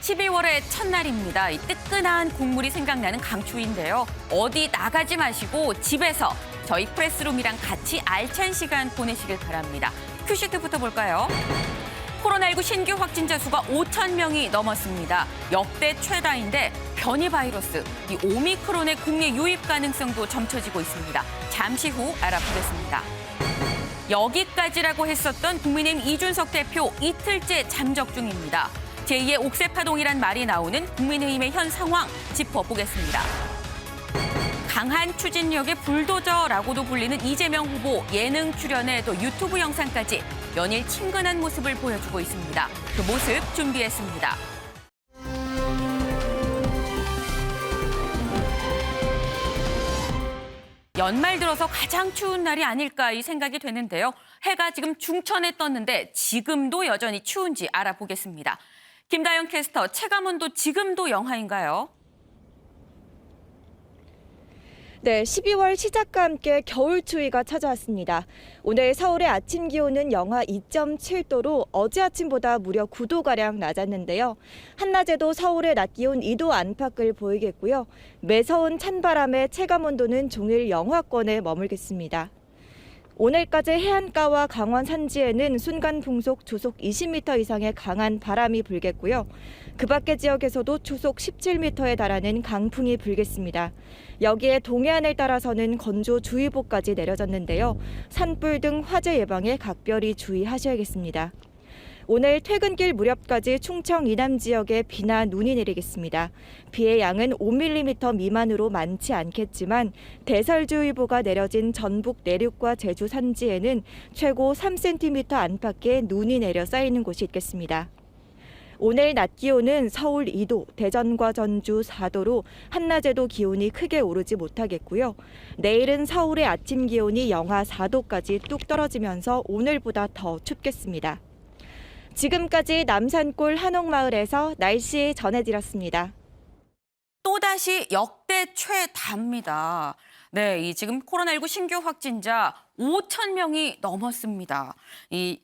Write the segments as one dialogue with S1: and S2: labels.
S1: 12월의 첫날입니다. 이 뜨끈한 국물이 생각나는 강추위인데요. 어디 나가지 마시고 집에서 저희 프레스룸이랑 같이 알찬 시간 보내시길 바랍니다. 큐시트부터 볼까요? 코로나19 신규 확진자 수가 5천 명이 넘었습니다. 역대 최다인데 변이 바이러스, 이 오미크론의 국내 유입 가능성도 점쳐지고 있습니다. 잠시 후 알아보겠습니다. 여기까지라고 했었던 국민의힘 이준석 대표 이틀째 잠적 중입니다. 제2의 옥새파동이란 말이 나오는 국민의힘의 현 상황 짚어보겠습니다. 강한 추진력의 불도저라고도 불리는 이재명 후보 예능 출연에 또 유튜브 영상까지 연일 친근한 모습을 보여주고 있습니다. 그 모습 준비했습니다. 연말 들어서 가장 추운 날이 아닐까 이 생각이 되는데요. 해가 지금 중천에 떴는데 지금도 여전히 추운지 알아보겠습니다. 김다영 캐스터, 체감온도 지금도 영하인가요?
S2: 네, 12월 시작과 함께 겨울 추위가 찾아왔습니다. 오늘 서울의 아침 기온은 영하 2.7도로 어제 아침보다 무려 9도가량 낮았는데요. 한낮에도 서울의 낮 기온 2도 안팎을 보이겠고요. 매서운 찬바람에 체감온도는 종일 영하권에 머물겠습니다. 오늘까지 해안가와 강원 산지에는 순간 풍속 초속 20m 이상의 강한 바람이 불겠고요. 그 밖의 지역에서도 초속 17m에 달하는 강풍이 불겠습니다. 여기에 동해안을 따라서는 건조주의보까지 내려졌는데요. 산불 등 화재 예방에 각별히 주의하셔야겠습니다. 오늘 퇴근길 무렵까지 충청 이남 지역에 비나 눈이 내리겠습니다. 비의 양은 5mm 미만으로 많지 않겠지만 대설주의보가 내려진 전북 내륙과 제주 산지에는 최고 3cm 안팎의 눈이 내려 쌓이는 곳이 있겠습니다. 오늘 낮 기온은 서울 2도, 대전과 전주 4도로 한낮에도 기온이 크게 오르지 못하겠고요. 내일은 서울의 아침 기온이 영하 4도까지 뚝 떨어지면서 오늘보다 더 춥겠습니다. 지금까지 남산골 한옥마을에서 날씨 전해드렸습니다.
S1: 또다시 역대 최다입니다. 네, 이 지금 코로나19 신규 확진자 5천 명이 넘었습니다.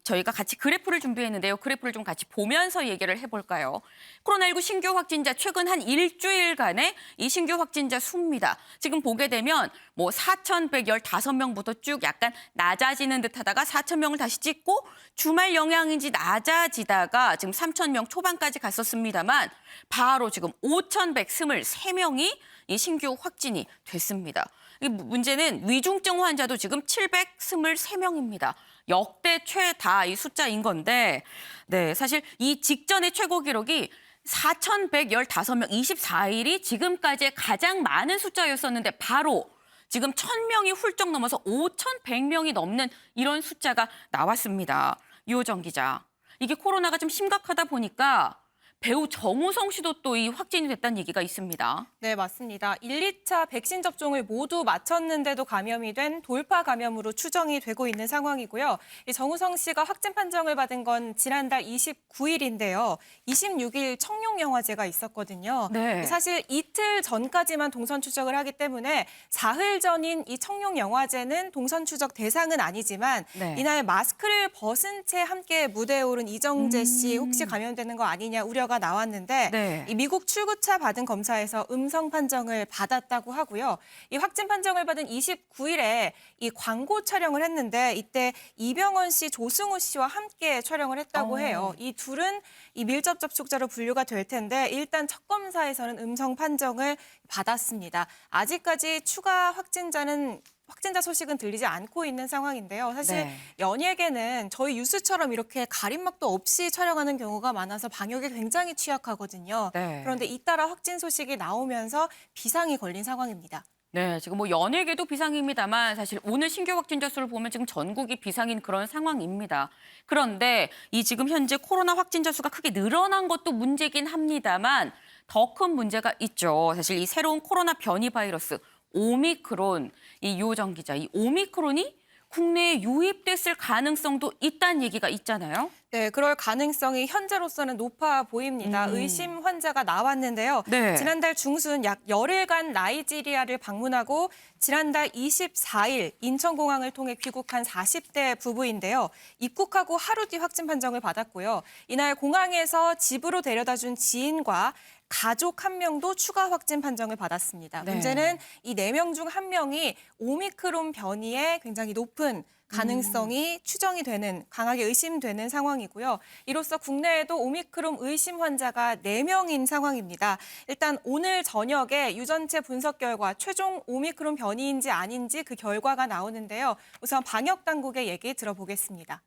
S1: 저희가 같이 그래프를 준비했는데요. 그래프를 좀 같이 보면서 얘기를 해볼까요? 코로나19 신규 확진자 최근 한 일주일간의 이 신규 확진자 수입니다. 지금 보게 되면 4,115명부터 쭉 약간 낮아지는 듯하다가 4,000명을 다시 찍고 주말 영향인지 낮아지다가 지금 3,000명 초반까지 갔었습니다만 바로 지금 5,123명이 이 신규 확진이 됐습니다. 이 문제는 위중증 환자도 지금 723명입니다. 역대 최다 이 숫자인 건데, 네, 사실 이 직전의 최고 기록이 4,115명, 24일이 지금까지의 가장 많은 숫자였었는데 바로 지금 1,000명이 훌쩍 넘어서 5,100명이 넘는 이런 숫자가 나왔습니다. 유호정 기자, 이게 코로나가 좀 심각하다 보니까 배우 정우성 씨도 또 이 확진이 됐다는 얘기가 있습니다.
S3: 네, 맞습니다. 1, 2차 백신 접종을 모두 마쳤는데도 감염이 된 돌파 감염으로 추정이 되고 있는 상황이고요. 이 정우성 씨가 확진 판정을 받은 건 지난달 29일인데요. 26일 청룡영화제가 있었거든요.
S1: 네.
S3: 사실 이틀 전까지만 동선 추적을 하기 때문에 사흘 전인 이 청룡영화제는 동선 추적 대상은 아니지만
S1: 네.
S3: 이날 마스크를 벗은 채 함께 무대에 오른 이정재 씨 혹시 감염되는 거 아니냐 우려가 나왔는데
S1: 네.
S3: 이 미국 출구차 받은 검사에서 음성 판정을 받았다고 하고요. 이 확진 판정을 받은 29일에 이 광고 촬영을 했는데 이때 이병헌 씨, 조승우 씨와 함께 촬영을 했다고 해요. 이 둘은 이 밀접 접촉자로 분류가 될 텐데 일단 첫 검사에서는 음성 판정을 받았습니다. 아직까지 추가 확진자 소식은 들리지 않고 있는 상황인데요. 사실
S1: 네.
S3: 연예계는 저희 뉴스처럼 이렇게 가림막도 없이 촬영하는 경우가 많아서 방역에 굉장히 취약하거든요.
S1: 네.
S3: 그런데 잇따라 확진 소식이 나오면서 비상이 걸린 상황입니다.
S1: 네, 지금 연예계도 비상입니다만 사실 오늘 신규 확진자 수를 보면 지금 전국이 비상인 그런 상황입니다. 그런데 이 지금 현재 코로나 확진자 수가 크게 늘어난 것도 문제긴 합니다만 더 큰 문제가 있죠. 사실 이 새로운 코로나 변이 바이러스 오미크론, 이 유호정 기자, 이 오미크론이 국내에 유입됐을 가능성도 있다는 얘기가 있잖아요.
S3: 네, 그럴 가능성이 현재로서는 높아 보입니다. 의심 환자가 나왔는데요.
S1: 네.
S3: 지난달 중순 약 열흘간 나이지리아를 방문하고 지난달 24일 인천공항을 통해 귀국한 40대 부부인데요. 입국하고 하루 뒤 확진 판정을 받았고요. 이날 공항에서 집으로 데려다준 지인과 가족 한 명도 추가 확진 판정을 받았습니다.
S1: 네.
S3: 문제는 이 4명 중 1명이 오미크론 변이에 굉장히 높은 가능성이 추정이 되는, 강하게 의심되는 상황이고요. 이로써 국내에도 오미크론 의심 환자가 4명인 상황입니다. 일단 오늘 저녁에 유전체 분석 결과 최종 오미크론 변이인지 아닌지 그 결과가 나오는데요. 우선 방역 당국의 얘기 들어보겠습니다.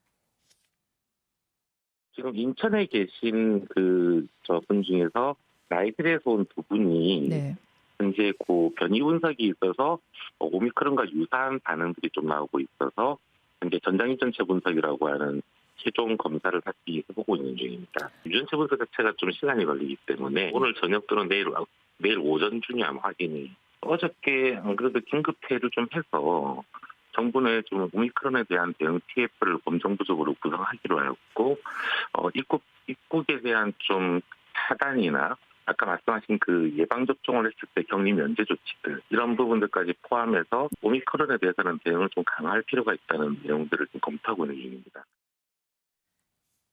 S4: 지금 인천에 계신 저분 중에서 나이지리아에서 온 두 분이 현재 그 변이 분석이 있어서 오미크론과 유사한 반응들이 좀 나오고 있어서 현재 전장유전체 분석이라고 하는 최종 검사를 다시 해보고 있는 중입니다. 유전체 분석 자체가 좀 시간이 걸리기 때문에 오늘 저녁 또는 내일 오전 중에 아마 확인이. 어저께 안 그래도 긴급회의를 좀 해서 정부 내 좀 오미크론에 대한 대응 TF를 검정부적으로 구성하기로 하였고 입국에 대한 좀 차단이나 아까 말씀하신 그 예방접종을 했을 때 격리 면제 조치들 이런 부분들까지 포함해서 오미크론에 대해서는 대응을 좀 강화할 필요가 있다는 내용들을 좀 검토하고 있는 중입니다.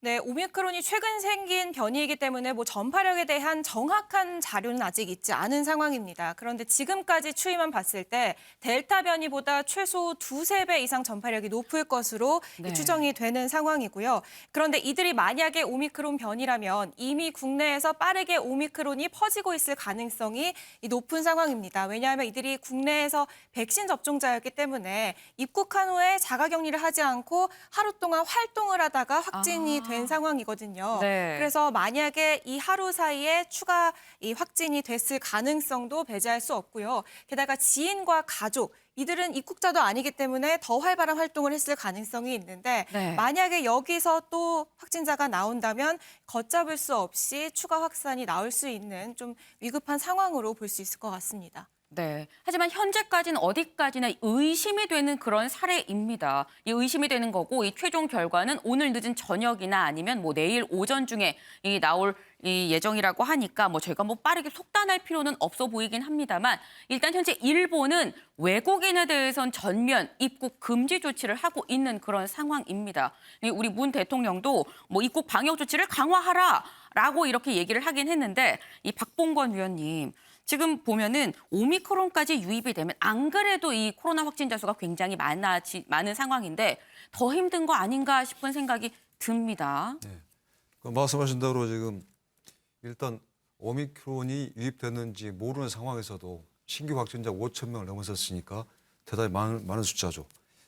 S3: 네, 오미크론이 최근 생긴 변이이기 때문에 전파력에 대한 정확한 자료는 아직 있지 않은 상황입니다. 그런데 지금까지 추이만 봤을 때 델타 변이보다 최소 2~3배 이상 전파력이 높을 것으로 추정이 되는 상황이고요. 그런데 이들이 만약에 오미크론 변이라면 이미 국내에서 빠르게 오미크론이 퍼지고 있을 가능성이 높은 상황입니다. 왜냐하면 이들이 국내에서 백신 접종자였기 때문에 입국한 후에 자가격리를 하지 않고 하루 동안 활동을 하다가 확진이 된 상황이거든요.
S1: 네.
S3: 그래서 만약에 이 하루 사이에 추가 확진이 됐을 가능성도 배제할 수 없고요. 게다가 지인과 가족, 이들은 입국자도 아니기 때문에 더 활발한 활동을 했을 가능성이 있는데 만약에 여기서 또 확진자가 나온다면 걷잡을 수 없이 추가 확산이 나올 수 있는 좀 위급한 상황으로 볼 수 있을 것 같습니다.
S1: 네. 하지만 현재까지는 어디까지나 의심이 되는 그런 사례입니다. 이 의심이 되는 거고 이 최종 결과는 오늘 늦은 저녁이나 아니면 내일 오전 중에 나올 이 예정이라고 하니까 저희가 빠르게 속단할 필요는 없어 보이긴 합니다만 일단 현재 일본은 외국인에 대해선 전면 입국 금지 조치를 하고 있는 그런 상황입니다. 우리 문 대통령도 입국 방역 조치를 강화하라라고 이렇게 얘기를 하긴 했는데 이 박봉건 위원님 지금 보면은 오미크론까지 유입이 되면 안 그래도 이 코로나 확진자 수가 굉장히 많은 상황인데 더 힘든 거 아닌가 싶은 생각이 듭니다.
S5: 네. 말씀하신 대로 지금 일단 오미크론이 유입됐는지 모르는 상황에서도 신규 확진자 5천 명을 넘어섰으니까 대단히 많은 숫자죠.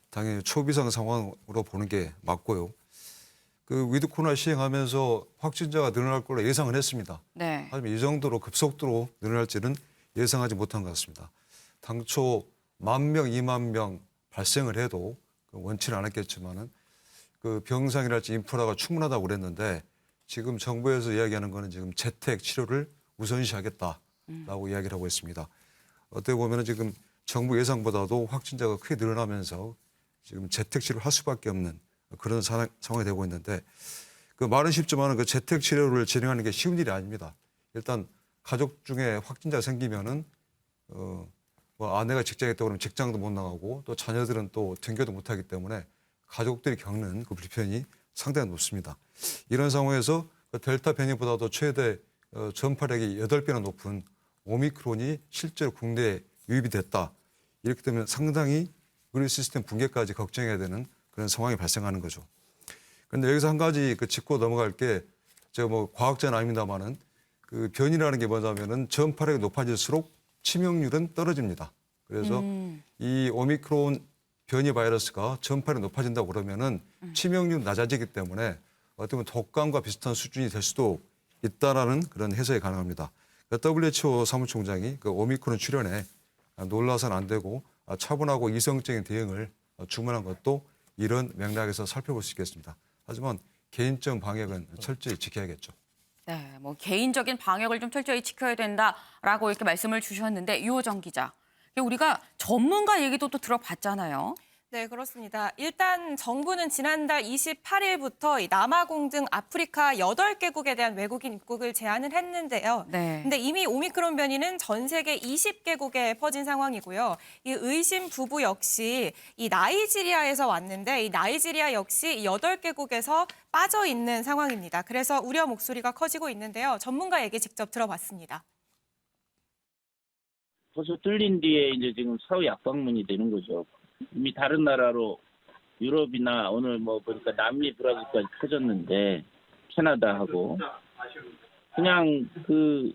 S5: 당연히 초비상 상황으로 보는 게 맞고요. 위드 코로나 시행하면서 확진자가 늘어날 걸로 예상을 했습니다.
S1: 네.
S5: 하지만 이 정도로 급속도로 늘어날지는 예상하지 못한 것 같습니다. 당초 10,000명, 20,000명 발생을 해도 원치는 않았겠지만은 병상이랄지 인프라가 충분하다고 그랬는데 지금 정부에서 이야기하는 거는 지금 재택 치료를 우선시하겠다라고 이야기를 하고 있습니다. 어떻게 보면은 지금 정부 예상보다도 확진자가 크게 늘어나면서 지금 재택 치료를 할 수밖에 없는 그런 상황이 되고 있는데 말은 쉽지만 재택 치료를 진행하는 게 쉬운 일이 아닙니다. 일단 가족 중에 확진자가 생기면은 아내가 직장에 있다고 그러면 직장도 못 나가고 또 자녀들은 또 등교도 못 하기 때문에 가족들이 겪는 그 불편이 상당히 높습니다. 이런 상황에서 델타 변이보다도 최대 전파력이 8배나 높은 오미크론이 실제로 국내에 유입이 됐다. 이렇게 되면 상당히 의료 시스템 붕괴까지 걱정해야 되는 그런 상황이 발생하는 거죠. 그런데 여기서 한 가지 짚고 넘어갈 게 제가 과학자는 아닙니다만은 변이라는 게 뭐냐면은 전파력이 높아질수록 치명률은 떨어집니다. 그래서 이 오미크론 변이 바이러스가 전파력이 높아진다고 그러면은 치명률이 낮아지기 때문에 어떻게 보면 독감과 비슷한 수준이 될 수도 있다라는 그런 해석이 가능합니다. WHO 사무총장이 오미크론 출현에 놀라서는 안 되고 차분하고 이성적인 대응을 주문한 것도 이런 맥락에서 살펴볼 수 있겠습니다. 하지만 개인적 방역은 철저히 지켜야겠죠.
S1: 네, 개인적인 방역을 좀 철저히 지켜야 된다라고 이렇게 말씀을 주셨는데 유호정 기자, 우리가 전문가 얘기도 또 들어봤잖아요.
S3: 네, 그렇습니다. 일단 정부는 지난달 28일부터 이 남아공 등 아프리카 8개국에 대한 외국인 입국을 제한을 했는데요.
S1: 네.
S3: 근데 이미 오미크론 변이는 전 세계 20개국에 퍼진 상황이고요. 이 의심 부부 역시 이 나이지리아에서 왔는데 이 나이지리아 역시 8개국에서 빠져 있는 상황입니다. 그래서 우려 목소리가 커지고 있는데요. 전문가 얘기 직접 들어봤습니다.
S6: 벌써 뚫린 뒤에 이제 지금 사후 약방문이 되는 거죠. 이미 다른 나라로 유럽이나 오늘 뭐 보니까 남미, 브라질까지 터졌는데 캐나다하고 그냥 그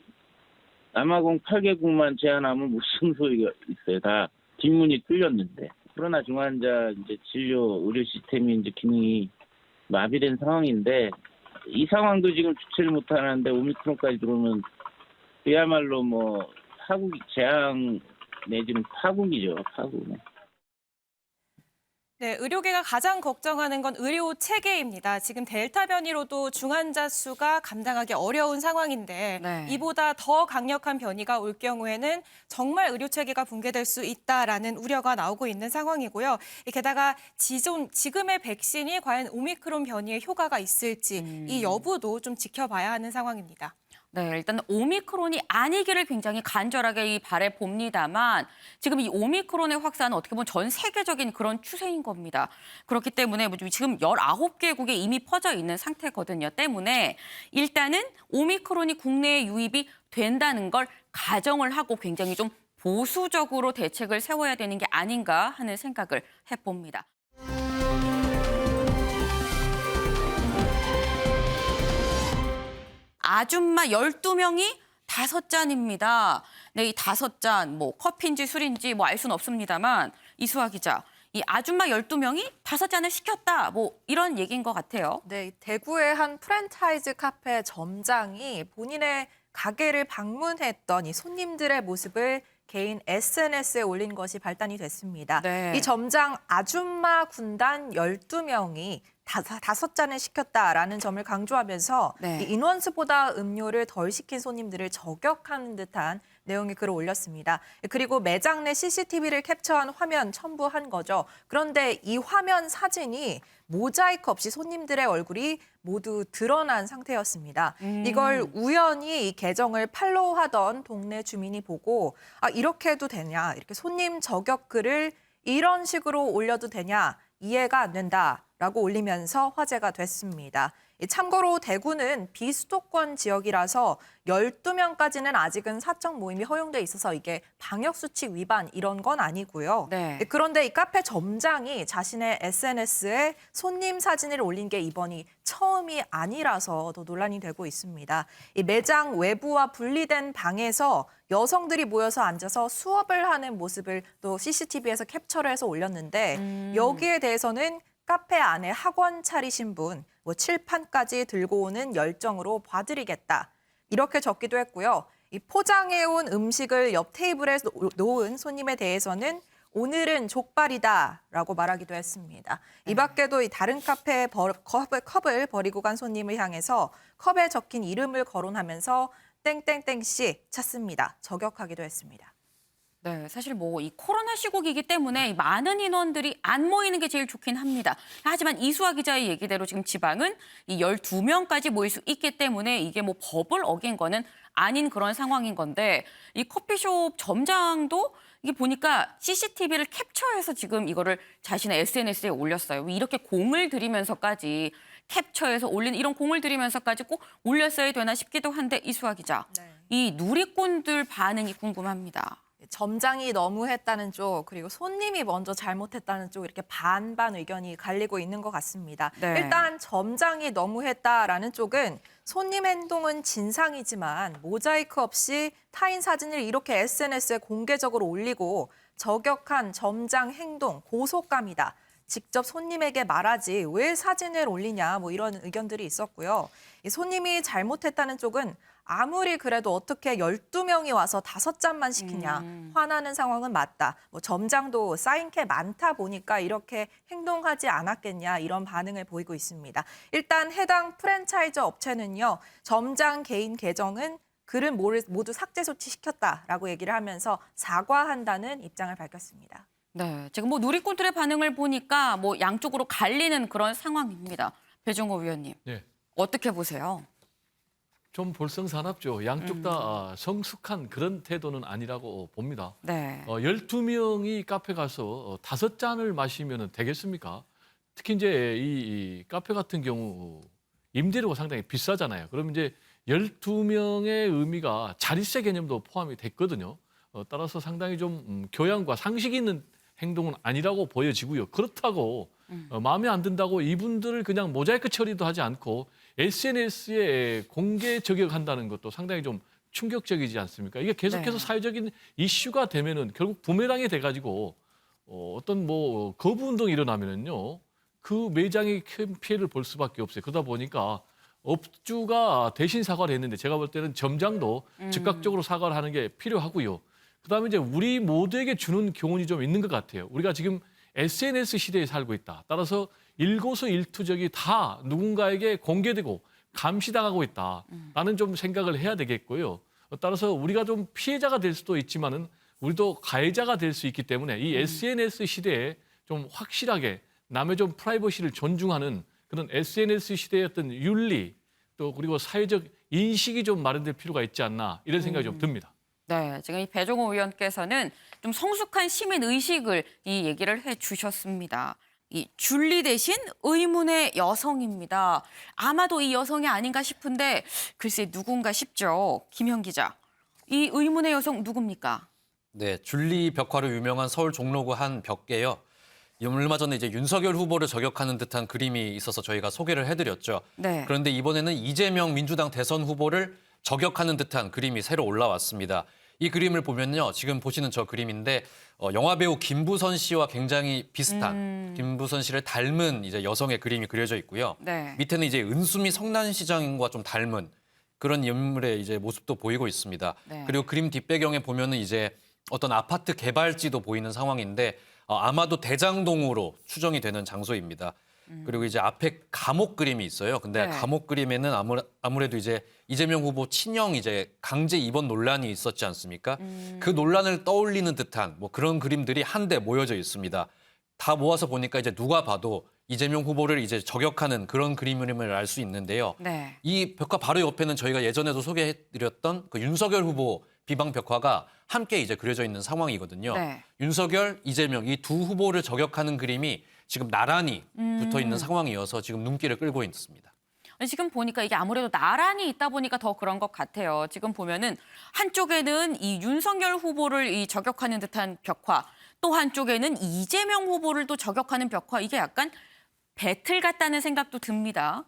S6: 남아공 8개국만 제한하면 무슨 소리가 있어요. 다 뒷문이 뚫렸는데 코로나 중환자 이제 진료 의료 시스템이 이제 기능이 마비된 상황인데 이 상황도 지금 주체를 못 하는데 오미크론까지 들어오면 그야말로 뭐 파국 재앙 내지는 파국이죠. 파국.
S3: 네, 의료계가 가장 걱정하는 건 의료 체계입니다. 지금 델타 변이로도 중환자 수가 감당하기 어려운 상황인데
S1: 네.
S3: 이보다 더 강력한 변이가 올 경우에는 정말 의료 체계가 붕괴될 수 있다라는 우려가 나오고 있는 상황이고요. 게다가 지금의 백신이 과연 오미크론 변이에 효과가 있을지 이 여부도 좀 지켜봐야 하는 상황입니다.
S1: 네, 일단 오미크론이 아니기를 굉장히 간절하게 바래 봅니다만 지금 이 오미크론의 확산은 어떻게 보면 전 세계적인 그런 추세인 겁니다. 그렇기 때문에 지금 19개국에 이미 퍼져 있는 상태거든요. 때문에 일단은 오미크론이 국내에 유입이 된다는 걸 가정을 하고 굉장히 좀 보수적으로 대책을 세워야 되는 게 아닌가 하는 생각을 해봅니다. 아줌마 12명이 5잔입니다. 네, 이 5잔, 뭐 커피인지 술인지 뭐 알 수는 없습니다만 이수아 기자, 이 아줌마 12명이 5잔을 시켰다. 뭐 이런 얘기인 것 같아요.
S7: 네, 대구의 한 프랜차이즈 카페 점장이 본인의 가게를 방문했던 이 손님들의 모습을 개인 SNS에 올린 것이 발단이 됐습니다.
S1: 네.
S7: 이 점장 아줌마 군단 12명이 5잔을 시켰다라는 점을 강조하면서
S1: 네.
S7: 이 인원수보다 음료를 덜 시킨 손님들을 저격하는 듯한 내용의 글을 올렸습니다. 그리고 매장 내 CCTV를 캡처한 화면 첨부한 거죠. 그런데 이 화면 사진이 모자이크 없이 손님들의 얼굴이 모두 드러난 상태였습니다. 이걸 우연히 이 계정을 팔로우하던 동네 주민이 보고 이렇게 해도 되냐, 이렇게 손님 저격 글을 이런 식으로 올려도 되냐, 이해가 안 된다라고 올리면서 화제가 됐습니다. 참고로 대구는 비수도권 지역이라서 12명까지는 아직은 사적 모임이 허용돼 있어서 이게 방역수칙 위반 이런 건 아니고요.
S1: 네.
S7: 그런데 이 카페 점장이 자신의 SNS에 손님 사진을 올린 게 이번이 처음이 아니라서 더 논란이 되고 있습니다. 이 매장 외부와 분리된 방에서 여성들이 모여서 앉아서 수업을 하는 모습을 또 CCTV에서 캡처를 해서 올렸는데 여기에 대해서는 카페 안에 학원 차리신 분, 뭐 칠판까지 들고 오는 열정으로 봐드리겠다. 이렇게 적기도 했고요. 이 포장해온 음식을 옆 테이블에 놓은 손님에 대해서는 오늘은 족발이다라고 말하기도 했습니다. 이 밖에도 이 다른 카페에 컵을 버리고 간 손님을 향해서 컵에 적힌 이름을 거론하면서 땡땡땡씨 찾습니다. 저격하기도 했습니다.
S1: 네, 사실 뭐 이 코로나 시국이기 때문에 많은 인원들이 안 모이는 게 제일 좋긴 합니다. 하지만 이수아 기자의 얘기대로 지금 지방은 이 12명까지 모일 수 있기 때문에 이게 뭐 법을 어긴 거는 아닌 그런 상황인 건데 이 커피숍 점장도 이게 보니까 CCTV를 캡처해서 지금 이거를 자신의 SNS에 올렸어요. 이렇게 공을 들이면서까지 캡처해서 올린 이런 공을 들이면서까지 꼭 올렸어야 되나 싶기도 한데 이수아 기자, 이 누리꾼들 반응이 궁금합니다.
S7: 점장이 너무했다는 쪽 그리고 손님이 먼저 잘못했다는 쪽 이렇게 반반 의견이 갈리고 있는 것 같습니다.
S1: 네.
S7: 일단 점장이 너무했다라는 쪽은 손님 행동은 진상이지만 모자이크 없이 타인 사진을 이렇게 SNS에 공개적으로 올리고 저격한 점장 행동 고속감이다. 직접 손님에게 말하지 왜 사진을 올리냐 뭐 이런 의견들이 있었고요. 이 손님이 잘못했다는 쪽은 아무리 그래도 어떻게 12명이 와서 5잔만 시키냐 화나는 상황은 맞다. 뭐 점장도 쌓인 게 많다 보니까 이렇게 행동하지 않았겠냐 이런 반응을 보이고 있습니다. 일단 해당 프랜차이즈 업체는요. 점장 개인 계정은 글을 모두 삭제 조치시켰다라고 얘기를 하면서 사과한다는 입장을 밝혔습니다.
S1: 네, 지금 뭐 누리꾼들의 반응을 보니까 뭐 양쪽으로 갈리는 그런 상황입니다. 배종호 위원님,
S8: 네.
S1: 어떻게 보세요?
S8: 좀 볼썽사납죠. 양쪽 다 성숙한 그런 태도는 아니라고 봅니다.
S1: 네.
S8: 12명이 카페 가서 5잔을 마시면 되겠습니까? 특히 이제 이 카페 같은 경우 임대료가 상당히 비싸잖아요. 그럼 이제 12명의 의미가 자릿세 개념도 포함이 됐거든요. 따라서 상당히 좀 교양과 상식이 있는 행동은 아니라고 보여지고요. 그렇다고 마음에 안 든다고 이분들을 그냥 모자이크 처리도 하지 않고 SNS에 공개 저격한다는 것도 상당히 좀 충격적이지 않습니까? 이게 계속해서
S1: 네.
S8: 사회적인 이슈가 되면은 결국 부메랑이 돼가지고 어떤 뭐 거부 운동이 일어나면은요 그 매장이 큰 피해를 볼 수밖에 없어요. 그러다 보니까 업주가 대신 사과를 했는데 제가 볼 때는 점장도 즉각적으로 사과를 하는 게 필요하고요. 그다음에 이제 우리 모두에게 주는 교훈이 좀 있는 것 같아요. 우리가 지금 SNS 시대에 살고 있다. 따라서 일거수일투족이 다 누군가에게 공개되고 감시당하고 있다라는 좀 생각을 해야 되겠고요. 따라서 우리가 좀 피해자가 될 수도 있지만은 우리도 가해자가 될 수 있기 때문에 이 SNS 시대에 좀 확실하게 남의 좀 프라이버시를 존중하는 그런 SNS 시대의 어떤 윤리 또 그리고 사회적 인식이 좀 마련될 필요가 있지 않나 이런 생각이 좀 듭니다.
S1: 네, 지금 이 배종호 의원께서는 좀 성숙한 시민 의식을 이 얘기를 해주셨습니다. 이 줄리 대신 의문의 여성입니다. 아마도 이 여성이 아닌가 싶은데 글쎄 누군가 싶죠. 김현 기자, 이 의문의 여성 누굽니까?
S9: 네, 줄리 벽화로 유명한 서울 종로구 한 벽계요. 얼마 전에 이제 윤석열 후보를 저격하는 듯한 그림이 있어서 저희가 소개를 해드렸죠.
S1: 네.
S9: 그런데 이번에는 이재명 민주당 대선 후보를 저격하는 듯한 그림이 새로 올라왔습니다. 이 그림을 보면요, 지금 보시는 저 그림인데 영화배우 김부선 씨와 굉장히 비슷한 김부선 씨를 닮은 이제 여성의 그림이 그려져 있고요.
S1: 네.
S9: 밑에는 이제 은수미 성남시장과 좀 닮은 그런 인물의 이제 모습도 보이고 있습니다.
S1: 네.
S9: 그리고 그림 뒷배경에 보면은 이제 어떤 아파트 개발지도 보이는 상황인데 아마도 대장동으로 추정이 되는 장소입니다. 그리고 이제 앞에 감옥 그림이 있어요. 근데
S1: 네.
S9: 감옥 그림에는 아무래도 이제 이재명 후보 친형 이제 강제 입원 논란이 있었지 않습니까? 그 논란을 떠올리는 듯한 뭐 그런 그림들이 한데 모여져 있습니다. 다 모아서 보니까 이제 누가 봐도 이재명 후보를 이제 저격하는 그런 그림을 알 수 있는데요.
S1: 네.
S9: 이 벽화 바로 옆에는 저희가 예전에도 소개해드렸던 그 윤석열 후보 비방 벽화가 함께 이제 그려져 있는 상황이거든요.
S1: 네.
S9: 윤석열, 이재명 이 두 후보를 저격하는 그림이 지금 나란히 붙어 있는 상황이어서 지금 눈길을 끌고 있습니다.
S1: 지금 보니까 이게 아무래도 나란히 있다 보니까 더 그런 것 같아요. 지금 보면은 한쪽에는 이 윤석열 후보를 이 저격하는 듯한 벽화, 또 한쪽에는 이재명 후보를 또 저격하는 벽화. 이게 약간 배틀 같다는 생각도 듭니다.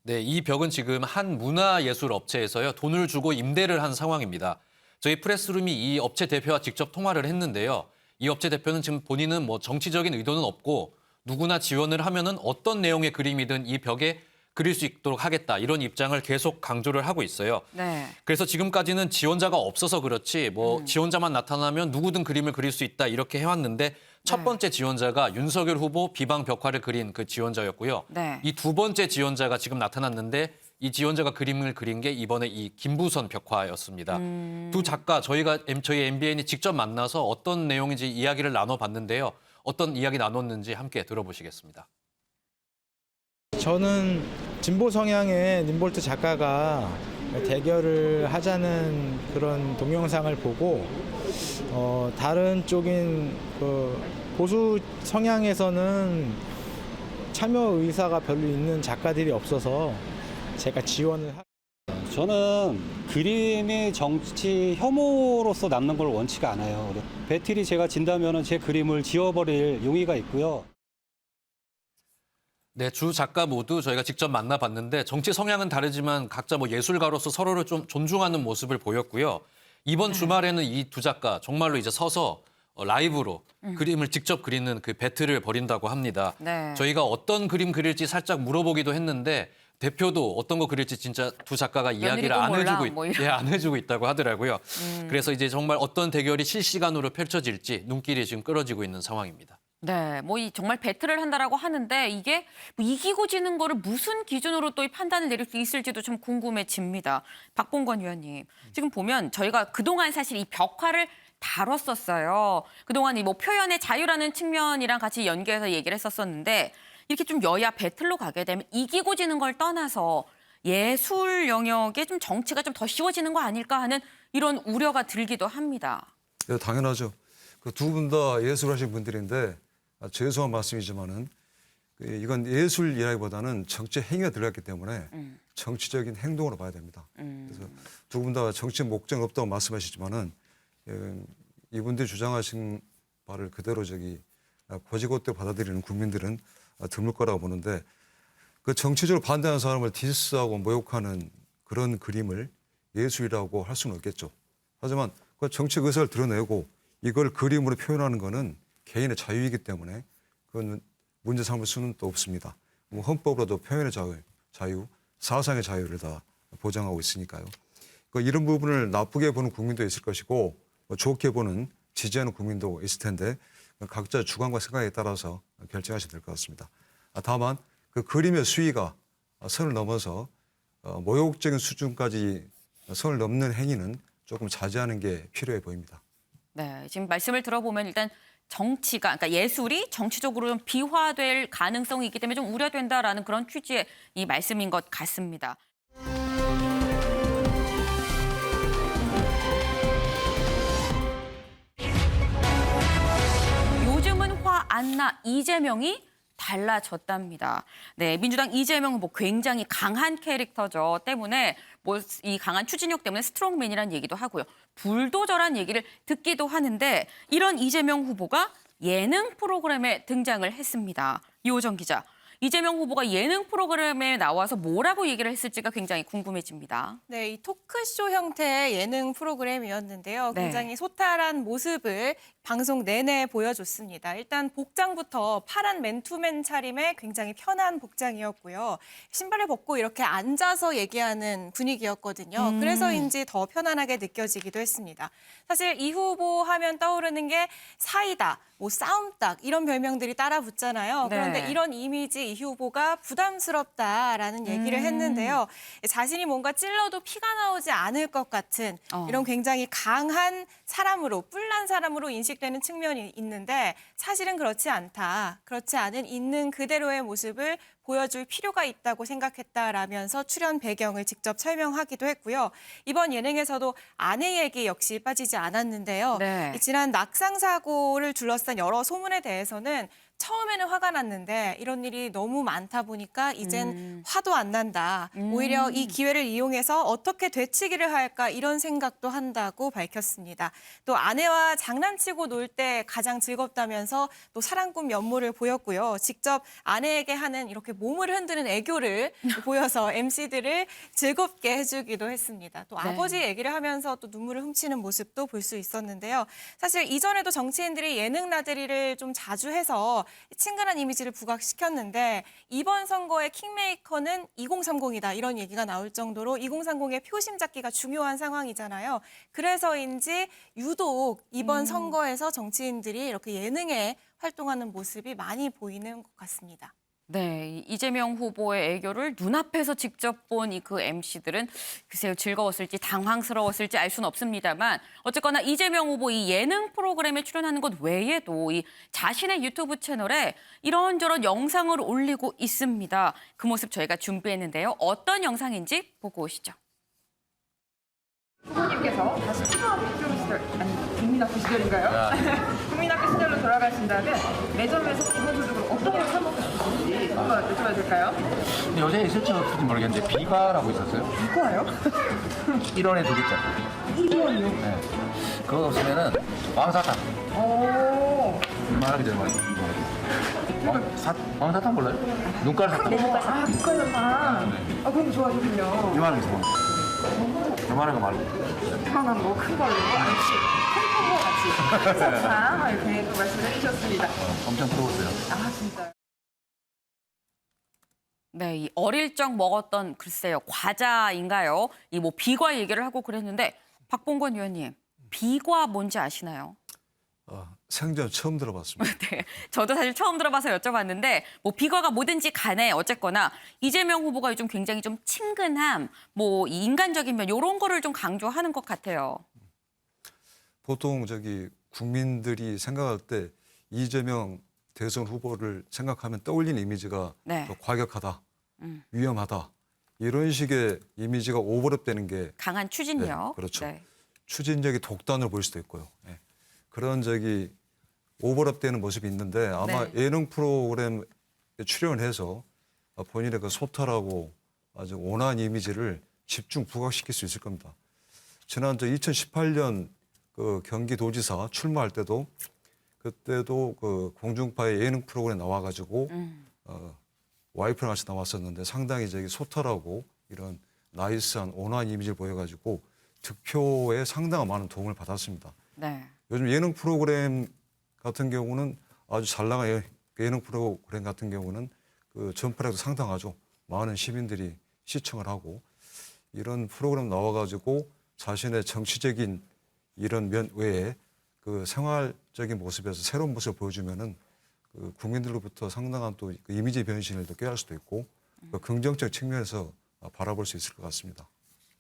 S9: 네, 이 벽은 지금 한 문화예술 업체에서요 돈을 주고 임대를 한 상황입니다. 저희 프레스룸이 이 업체 대표와 직접 통화를 했는데요. 이 업체 대표는 지금 본인은 뭐 정치적인 의도는 없고 누구나 지원을 하면은 어떤 내용의 그림이든 이 벽에 그릴 수 있도록 하겠다 이런 입장을 계속 강조를 하고 있어요.
S1: 네.
S9: 그래서 지금까지는 지원자가 없어서 그렇지 뭐 지원자만 나타나면 누구든 그림을 그릴 수 있다 이렇게 해왔는데 첫 번째 지원자가 윤석열 후보 비방 벽화를 그린 그 지원자였고요.
S1: 네.
S9: 이 두 번째 지원자가 지금 나타났는데 이 지원자가 그림을 그린 게 이번에 이 김부선 벽화였습니다. 두 작가 저희 MBN이 직접 만나서 어떤 내용인지 이야기를 나눠봤는데요. 어떤 이야기 나눴는지 함께 들어보시겠습니다.
S10: 저는 진보 성향의 님볼트 작가가 대결을 하자는 그런 동영상을 보고 다른 쪽인 그 보수 성향에서는 참여 의사가 별로 있는 작가들이 없어서 제가 지원을
S11: 저는 그림이 정치 혐오로서 남는 걸 원치가 않아요. 배틀이 제가 진다면 제 그림을 지워버릴 용의가 있고요.
S9: 네, 주 작가 모두 저희가 직접 만나봤는데 정치 성향은 다르지만 각자 뭐 예술가로서 서로를 좀 존중하는 모습을 보였고요. 이번 주말에는 이 두 작가 정말로 이제 서서 라이브로 그림을 직접 그리는 그 배틀을 벌인다고 합니다.
S1: 네.
S9: 저희가 어떤 그림 그릴지 살짝 물어보기도 했는데 대표도 어떤 거 그릴지 진짜 두 작가가 이야기를 안
S1: 몰라,
S9: 해주고,
S1: 뭐 이런.
S9: 안 해주고 있다고 하더라고요. 그래서 이제 정말 어떤 대결이 실시간으로 펼쳐질지 눈길이 지금 끌어지고 있는 상황입니다.
S1: 네, 뭐 이 정말 배틀을 한다라고 하는데 이게 뭐 이기고 지는 거를 무슨 기준으로 또 이 판단을 내릴 수 있을지도 좀 궁금해집니다. 박봉건 위원님, 지금 보면 저희가 그동안 사실 이 벽화를 다뤘었어요. 그동안 이 뭐 표현의 자유라는 측면이랑 같이 연계해서 얘기를 했었었는데 이렇게 좀 여야 배틀로 가게 되면 이기고 지는 걸 떠나서 예술 영역에 좀 정치가 좀 더 쉬워지는 거 아닐까 하는 이런 우려가 들기도 합니다.
S5: 네, 당연하죠. 그 두 분 다 예술하신 분들인데 죄송한 말씀이지만은 이건 예술이라기보다는 정치 행위가 들어갔기 때문에 정치적인 행동으로 봐야 됩니다. 그래서 두 분 다 정치 목적 없다고 말씀하시지만은 이분들이 주장하신 바를 그대로 거지것대로 받아들이는 국민들은 드물 거라고 보는데 그 정치적으로 반대하는 사람을 디스하고 모욕하는 그런 그림을 예술이라고 할 수는 없겠죠. 하지만 그 정치 의사를 드러내고 이걸 그림으로 표현하는 거는 개인의 자유이기 때문에 그건 문제 삼을 수는 또 없습니다. 헌법으로도 표현의 자유, 사상의 자유를 다 보장하고 있으니까요. 이런 부분을 나쁘게 보는 국민도 있을 것이고 좋게 보는 지지하는 국민도 있을 텐데 각자 주관과 생각에 따라서 결정하셔야 될 것 같습니다. 다만 그 그림의 수위가 선을 넘어서 모욕적인 수준까지 선을 넘는 행위는 조금 자제하는 게 필요해 보입니다.
S1: 네, 지금 말씀을 들어보면 일단 정치가, 그러니까 예술이 정치적으로 좀 비화될 가능성이 있기 때문에 좀 우려된다라는 그런 취지의 이 말씀인 것 같습니다. 요즘은 화 안 나 이재명이 달라졌답니다. 네, 민주당 이재명 후보 굉장히 강한 캐릭터죠. 때문에 뭐 이 강한 추진력 때문에 스트롱맨이라는 얘기도 하고요. 불도저란 얘기를 듣기도 하는데 이런 이재명 후보가 예능 프로그램에 등장을 했습니다. 이호정 기자, 이재명 후보가 예능 프로그램에 나와서 뭐라고 얘기를 했을지가 굉장히 궁금해집니다.
S3: 네, 이 토크쇼 형태의 예능 프로그램이었는데요.
S1: 네.
S3: 굉장히 소탈한 모습을 방송 내내 보여줬습니다. 일단 복장부터 파란 맨투맨 차림의 굉장히 편한 복장이었고요. 신발을 벗고 이렇게 앉아서 얘기하는 분위기였거든요. 그래서인지 더 편안하게 느껴지기도 했습니다. 사실 이 후보 하면 떠오르는 게 사이다, 뭐 싸움닭 이런 별명들이 따라 붙잖아요.
S1: 네.
S3: 그런데 이런 이미지 이 후보가 부담스럽다라는 얘기를 했는데요. 자신이 뭔가 찔러도 피가 나오지 않을 것 같은 이런 굉장히 강한 사람으로, 뿔난 사람으로 인식되는 측면이 있는데 사실은 그렇지 않다. 그렇지 않은 있는 그대로의 모습을 보여줄 필요가 있다고 생각했다라면서 출연 배경을 직접 설명하기도 했고요. 이번 예능에서도 아내 얘기 역시 빠지지 않았는데요.
S1: 네.
S3: 지난 낙상 사고를 둘러싼 여러 소문에 대해서는 처음에는 화가 났는데 이런 일이 너무 많다 보니까 이젠 화도 안 난다. 오히려 이 기회를 이용해서 어떻게 되치기를 할까 이런 생각도 한다고 밝혔습니다. 또 아내와 장난치고 놀 때 가장 즐겁다면서 또 사랑꾼 면모를 보였고요. 직접 아내에게 하는 이렇게 몸을 흔드는 애교를 보여서 MC들을 즐겁게 해주기도 했습니다. 또
S1: 네.
S3: 아버지 얘기를 하면서 또 눈물을 훔치는 모습도 볼 수 있었는데요. 사실 이전에도 정치인들이 예능 나들이를 좀 자주 해서 친근한 이미지를 부각시켰는데 이번 선거의 킹메이커는 2030이다 이런 얘기가 나올 정도로 2030의 표심 잡기가 중요한 상황이잖아요. 그래서인지 유독 이번 선거에서 정치인들이 이렇게 예능에 활동하는 모습이 많이 보이는 것 같습니다.
S1: 네, 이재명 후보의 애교를 눈앞에서 직접 본 이 그 MC들은 글쎄요 즐거웠을지 당황스러웠을지 알 수는 없습니다만 어쨌거나 이재명 후보 이 예능 프로그램에 출연하는 것 외에도 이 자신의 유튜브 채널에 이런저런 영상을 올리고 있습니다. 그 모습 저희가 준비했는데요. 어떤 영상인지 보고 오시죠.
S12: 후보님께서 다시 초등학교 시절, 아니 국민학교 시절인가요? 국민학교 시절로 돌아가신다면 매점에서 기본적으로 어떤 걸 사 먹고 싶으신지 한번 여쭤봐도 될까요?
S13: 근데 요새 있을지 없을지 모르겠는데 비과라고 있었어요?
S12: 이거요?
S13: 1원에 2개짜리.
S12: 1원이요?
S13: 네. 그거 없으면은 왕사탕.
S12: 오.
S13: 말하기 전에 말이죠. 왕사탕 몰라요? 눈깔 사탕.
S12: 아, 국가연상.
S13: 네.
S12: 아, 그럼 좋아하시군요.
S13: 이만한 게 좋아. 이만한 거 말고.
S12: 이만한 거, 큰 걸로. 역시 큰 거 같이. 사탕 이렇게 또 말씀해 주셨습니다.
S13: 엄청 부러웠어요.
S12: 아, 진짜요?
S1: 네, 이 어릴 적 먹었던 글쎄요 과자인가요? 이 뭐 비과 얘기를 하고 그랬는데 박봉건 의원님 비과 뭔지 아시나요?
S5: 생전 처음 들어봤습니다.
S1: 네, 저도 사실 처음 들어봐서 여쭤봤는데 뭐 비과가 뭐든지 간에 어쨌거나 이재명 후보가 요즘 굉장히 좀 친근함, 뭐 이 인간적인 면 이런 거를 좀 강조하는 것 같아요.
S5: 보통 국민들이 생각할 때 이재명 대선 후보를 생각하면 떠올리는 이미지가
S1: 네.
S5: 더 과격하다, 위험하다 이런 식의 이미지가 오버랩되는 게
S1: 강한 추진력.
S5: 네, 그렇죠.
S1: 네.
S5: 추진력이 독단으로 보일 수도 있고요. 예. 그런 오버랩되는 모습이 있는데 아마
S1: 네.
S5: 예능 프로그램에 출연을 해서 본인의 그 소탈하고 아주 온화한 이미지를 집중 부각시킬 수 있을 겁니다. 지난 2018년 그 경기도지사 출마할 때도 그때도 그 공중파의 예능 프로그램에 나와가지고 와이프랑 같이 나왔었는데 상당히 소탈하고 이런 나이스한 온화한 이미지를 보여가지고 득표에 상당한 많은 도움을 받았습니다.
S1: 네.
S5: 요즘 예능 프로그램 같은 경우는 아주 잘 나간 예능 프로그램 같은 경우는 그 전파력도 상당하죠. 많은 시민들이 시청을 하고 이런 프로그램 나와가지고 자신의 정치적인 이런 면 외에 그 생활적인 모습에서 새로운 모습을 보여주면은 그 국민들로부터 상당한 또 그 이미지 변신을 또 꾀할 수도 있고 그 긍정적 측면에서 바라볼 수 있을 것 같습니다.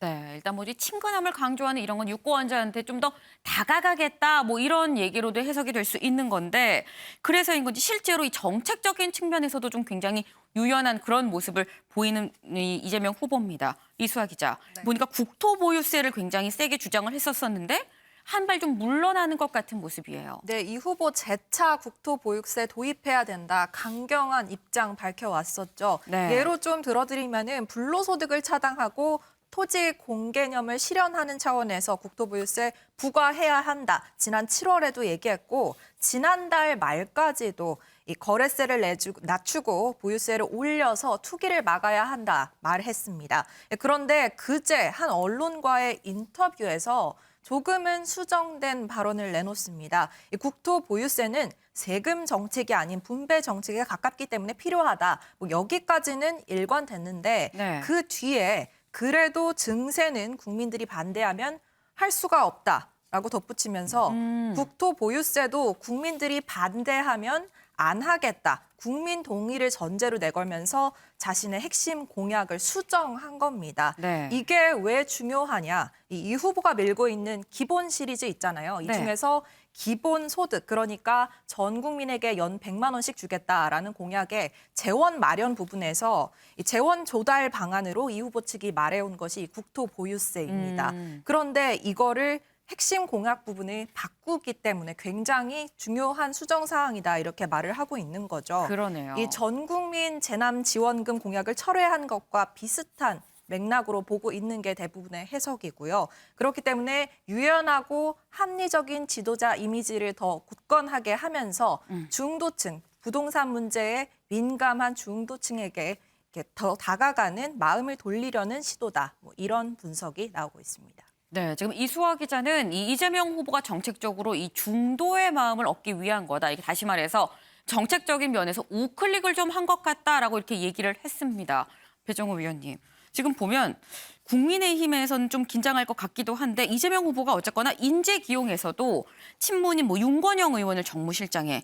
S1: 네, 일단 이 친근함을 강조하는 이런 건 유권자한테 좀 더 다가가겠다 이런 얘기로도 해석이 될 수 있는 건데 그래서인 건지 실제로 이 정책적인 측면에서도 좀 굉장히 유연한 그런 모습을 보이는 이 이재명 후보입니다. 이수아 기자.
S7: 네.
S1: 보니까 국토보유세를 굉장히 세게 주장을 했었었는데 한 발 좀 물러나는 것 같은 모습이에요.
S7: 네, 이 후보 재차 국토보유세 도입해야 된다. 강경한 입장 밝혀왔었죠.
S1: 네.
S7: 예로 좀 들어드리면은 불로소득을 차단하고 토지 공개념을 실현하는 차원에서 국토보유세 부과해야 한다. 지난 7월에도 얘기했고 지난달 말까지도 이 거래세를 낮추고 보유세를 올려서 투기를 막아야 한다 말했습니다. 그런데 그제 한 언론과의 인터뷰에서 조금은 수정된 발언을 내놓습니다. 이 국토보유세는 세금 정책이 아닌 분배 정책에 가깝기 때문에 필요하다. 여기까지는 일관됐는데
S1: 네.
S7: 그 뒤에 그래도 증세는 국민들이 반대하면 할 수가 없다라고 덧붙이면서 국토보유세도 국민들이 반대하면 안 하겠다. 국민 동의를 전제로 내걸면서 자신의 핵심 공약을 수정한 겁니다.
S1: 네.
S7: 이게 왜 중요하냐? 이 후보가 밀고 있는 기본 시리즈 있잖아요. 이
S1: 네.
S7: 중에서 기본 소득, 그러니까 전 국민에게 연 100만 원씩 주겠다라는 공약의 재원 마련 부분에서 이 재원 조달 방안으로 이 후보 측이 말해온 것이 국토보유세입니다. 그런데 이거를 핵심 공약 부분을 바꾸기 때문에 굉장히 중요한 수정 사항이다 이렇게 말을 하고 있는 거죠.
S1: 그러네요.
S7: 이 전 국민 재난 지원금 공약을 철회한 것과 비슷한 맥락으로 보고 있는 게 대부분의 해석이고요. 그렇기 때문에 유연하고 합리적인 지도자 이미지를 더 굳건하게 하면서 중도층, 부동산 문제에 민감한 중도층에게 이렇게 더 다가가는 마음을 돌리려는 시도다. 이런 분석이 나오고 있습니다.
S1: 네, 지금 이수아 기자는 이 이재명 후보가 정책적으로 이 중도의 마음을 얻기 위한 거다. 이게 다시 말해서 정책적인 면에서 우클릭을 좀 한 것 같다라고 이렇게 얘기를 했습니다. 배정우 위원님. 지금 보면 국민의힘에서는 좀 긴장할 것 같기도 한데 이재명 후보가 어쨌거나 인재 기용에서도 친문인 윤건영 의원을 정무실장에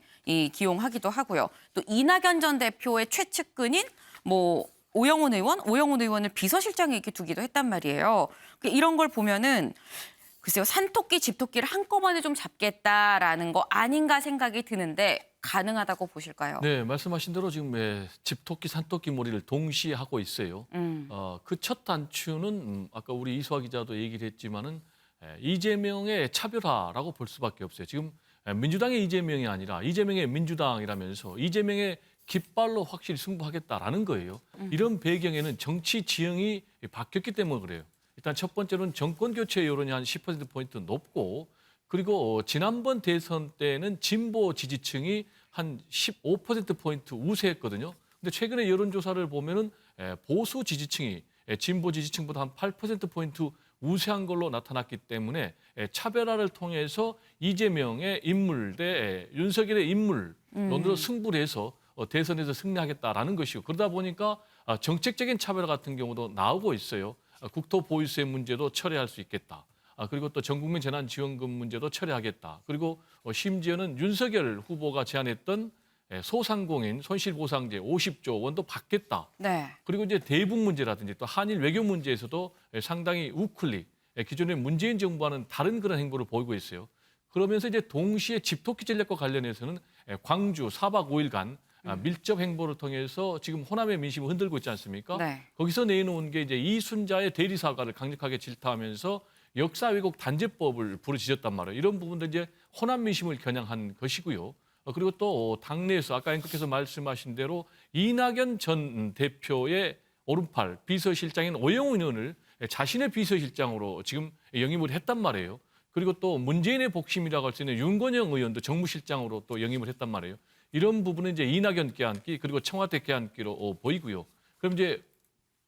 S1: 기용하기도 하고요. 또 이낙연 전 대표의 최측근인 오영훈 의원을 비서실장에 이렇게 두기도 했단 말이에요. 이런 걸 보면은 글쎄요, 산토끼, 집토끼를 한꺼번에 좀 잡겠다라는 거 아닌가 생각이 드는데 가능하다고 보실까요?
S8: 네, 말씀하신 대로 지금 집토끼, 산토끼 몰이를 동시에 하고 있어요. 그 첫 단추는 아까 우리 이수아 기자도 얘기를 했지만은 이재명의 차별화라고 볼 수밖에 없어요. 지금 민주당의 이재명이 아니라 이재명의 민주당이라면서 이재명의 깃발로 확실히 승부하겠다라는 거예요. 이런 배경에는 정치 지형이 바뀌었기 때문에 그래요. 일단 첫 번째로는 정권 교체 여론이 한 10%포인트 높고 그리고 지난번 대선 때는 진보 지지층이 한 15%포인트 우세했거든요. 근데 최근에 여론조사를 보면은 보수 지지층이 진보 지지층보다 한 8%포인트 우세한 걸로 나타났기 때문에 차별화를 통해서 이재명의 인물 대 윤석열의 인물론으로 승부를 해서 대선에서 승리하겠다라는 것이고 그러다 보니까 정책적인 차별화 같은 경우도 나오고 있어요. 국토보유세 문제도 처리할 수 있겠다. 그리고 또 전국민 재난지원금 문제도 처리하겠다. 그리고 심지어는 윤석열 후보가 제안했던 소상공인 손실보상제 50조 원도 받겠다.
S1: 네.
S8: 그리고 이제 대북 문제라든지 또 한일 외교 문제에서도 상당히 우클릭, 기존의 문재인 정부와는 다른 그런 행보를 보이고 있어요. 그러면서 이제 동시에 집토끼 전략과 관련해서는 광주 4박 5일간 밀접 행보를 통해서 지금 호남의 민심을 흔들고 있지 않습니까?
S1: 네.
S8: 거기서 내놓은 게 이제 이순자의 대리 사과를 강력하게 질타하면서 역사 왜곡 단죄법을 부르짖었단 말이에요. 이런 부분도 이제 호남 민심을 겨냥한 것이고요. 그리고 또 당내에서 아까 앵커께서 말씀하신 대로 이낙연 전 대표의 오른팔 비서실장인 오영훈 의원을 자신의 비서실장으로 지금 영임을 했단 말이에요. 그리고 또 문재인의 복심이라고 할 수 있는 윤건영 의원도 정무실장으로 또 영임을 했단 말이에요. 이런 부분은 이제 이낙연 껴안기 그리고 청와대 껴안기로 보이고요. 그럼 이제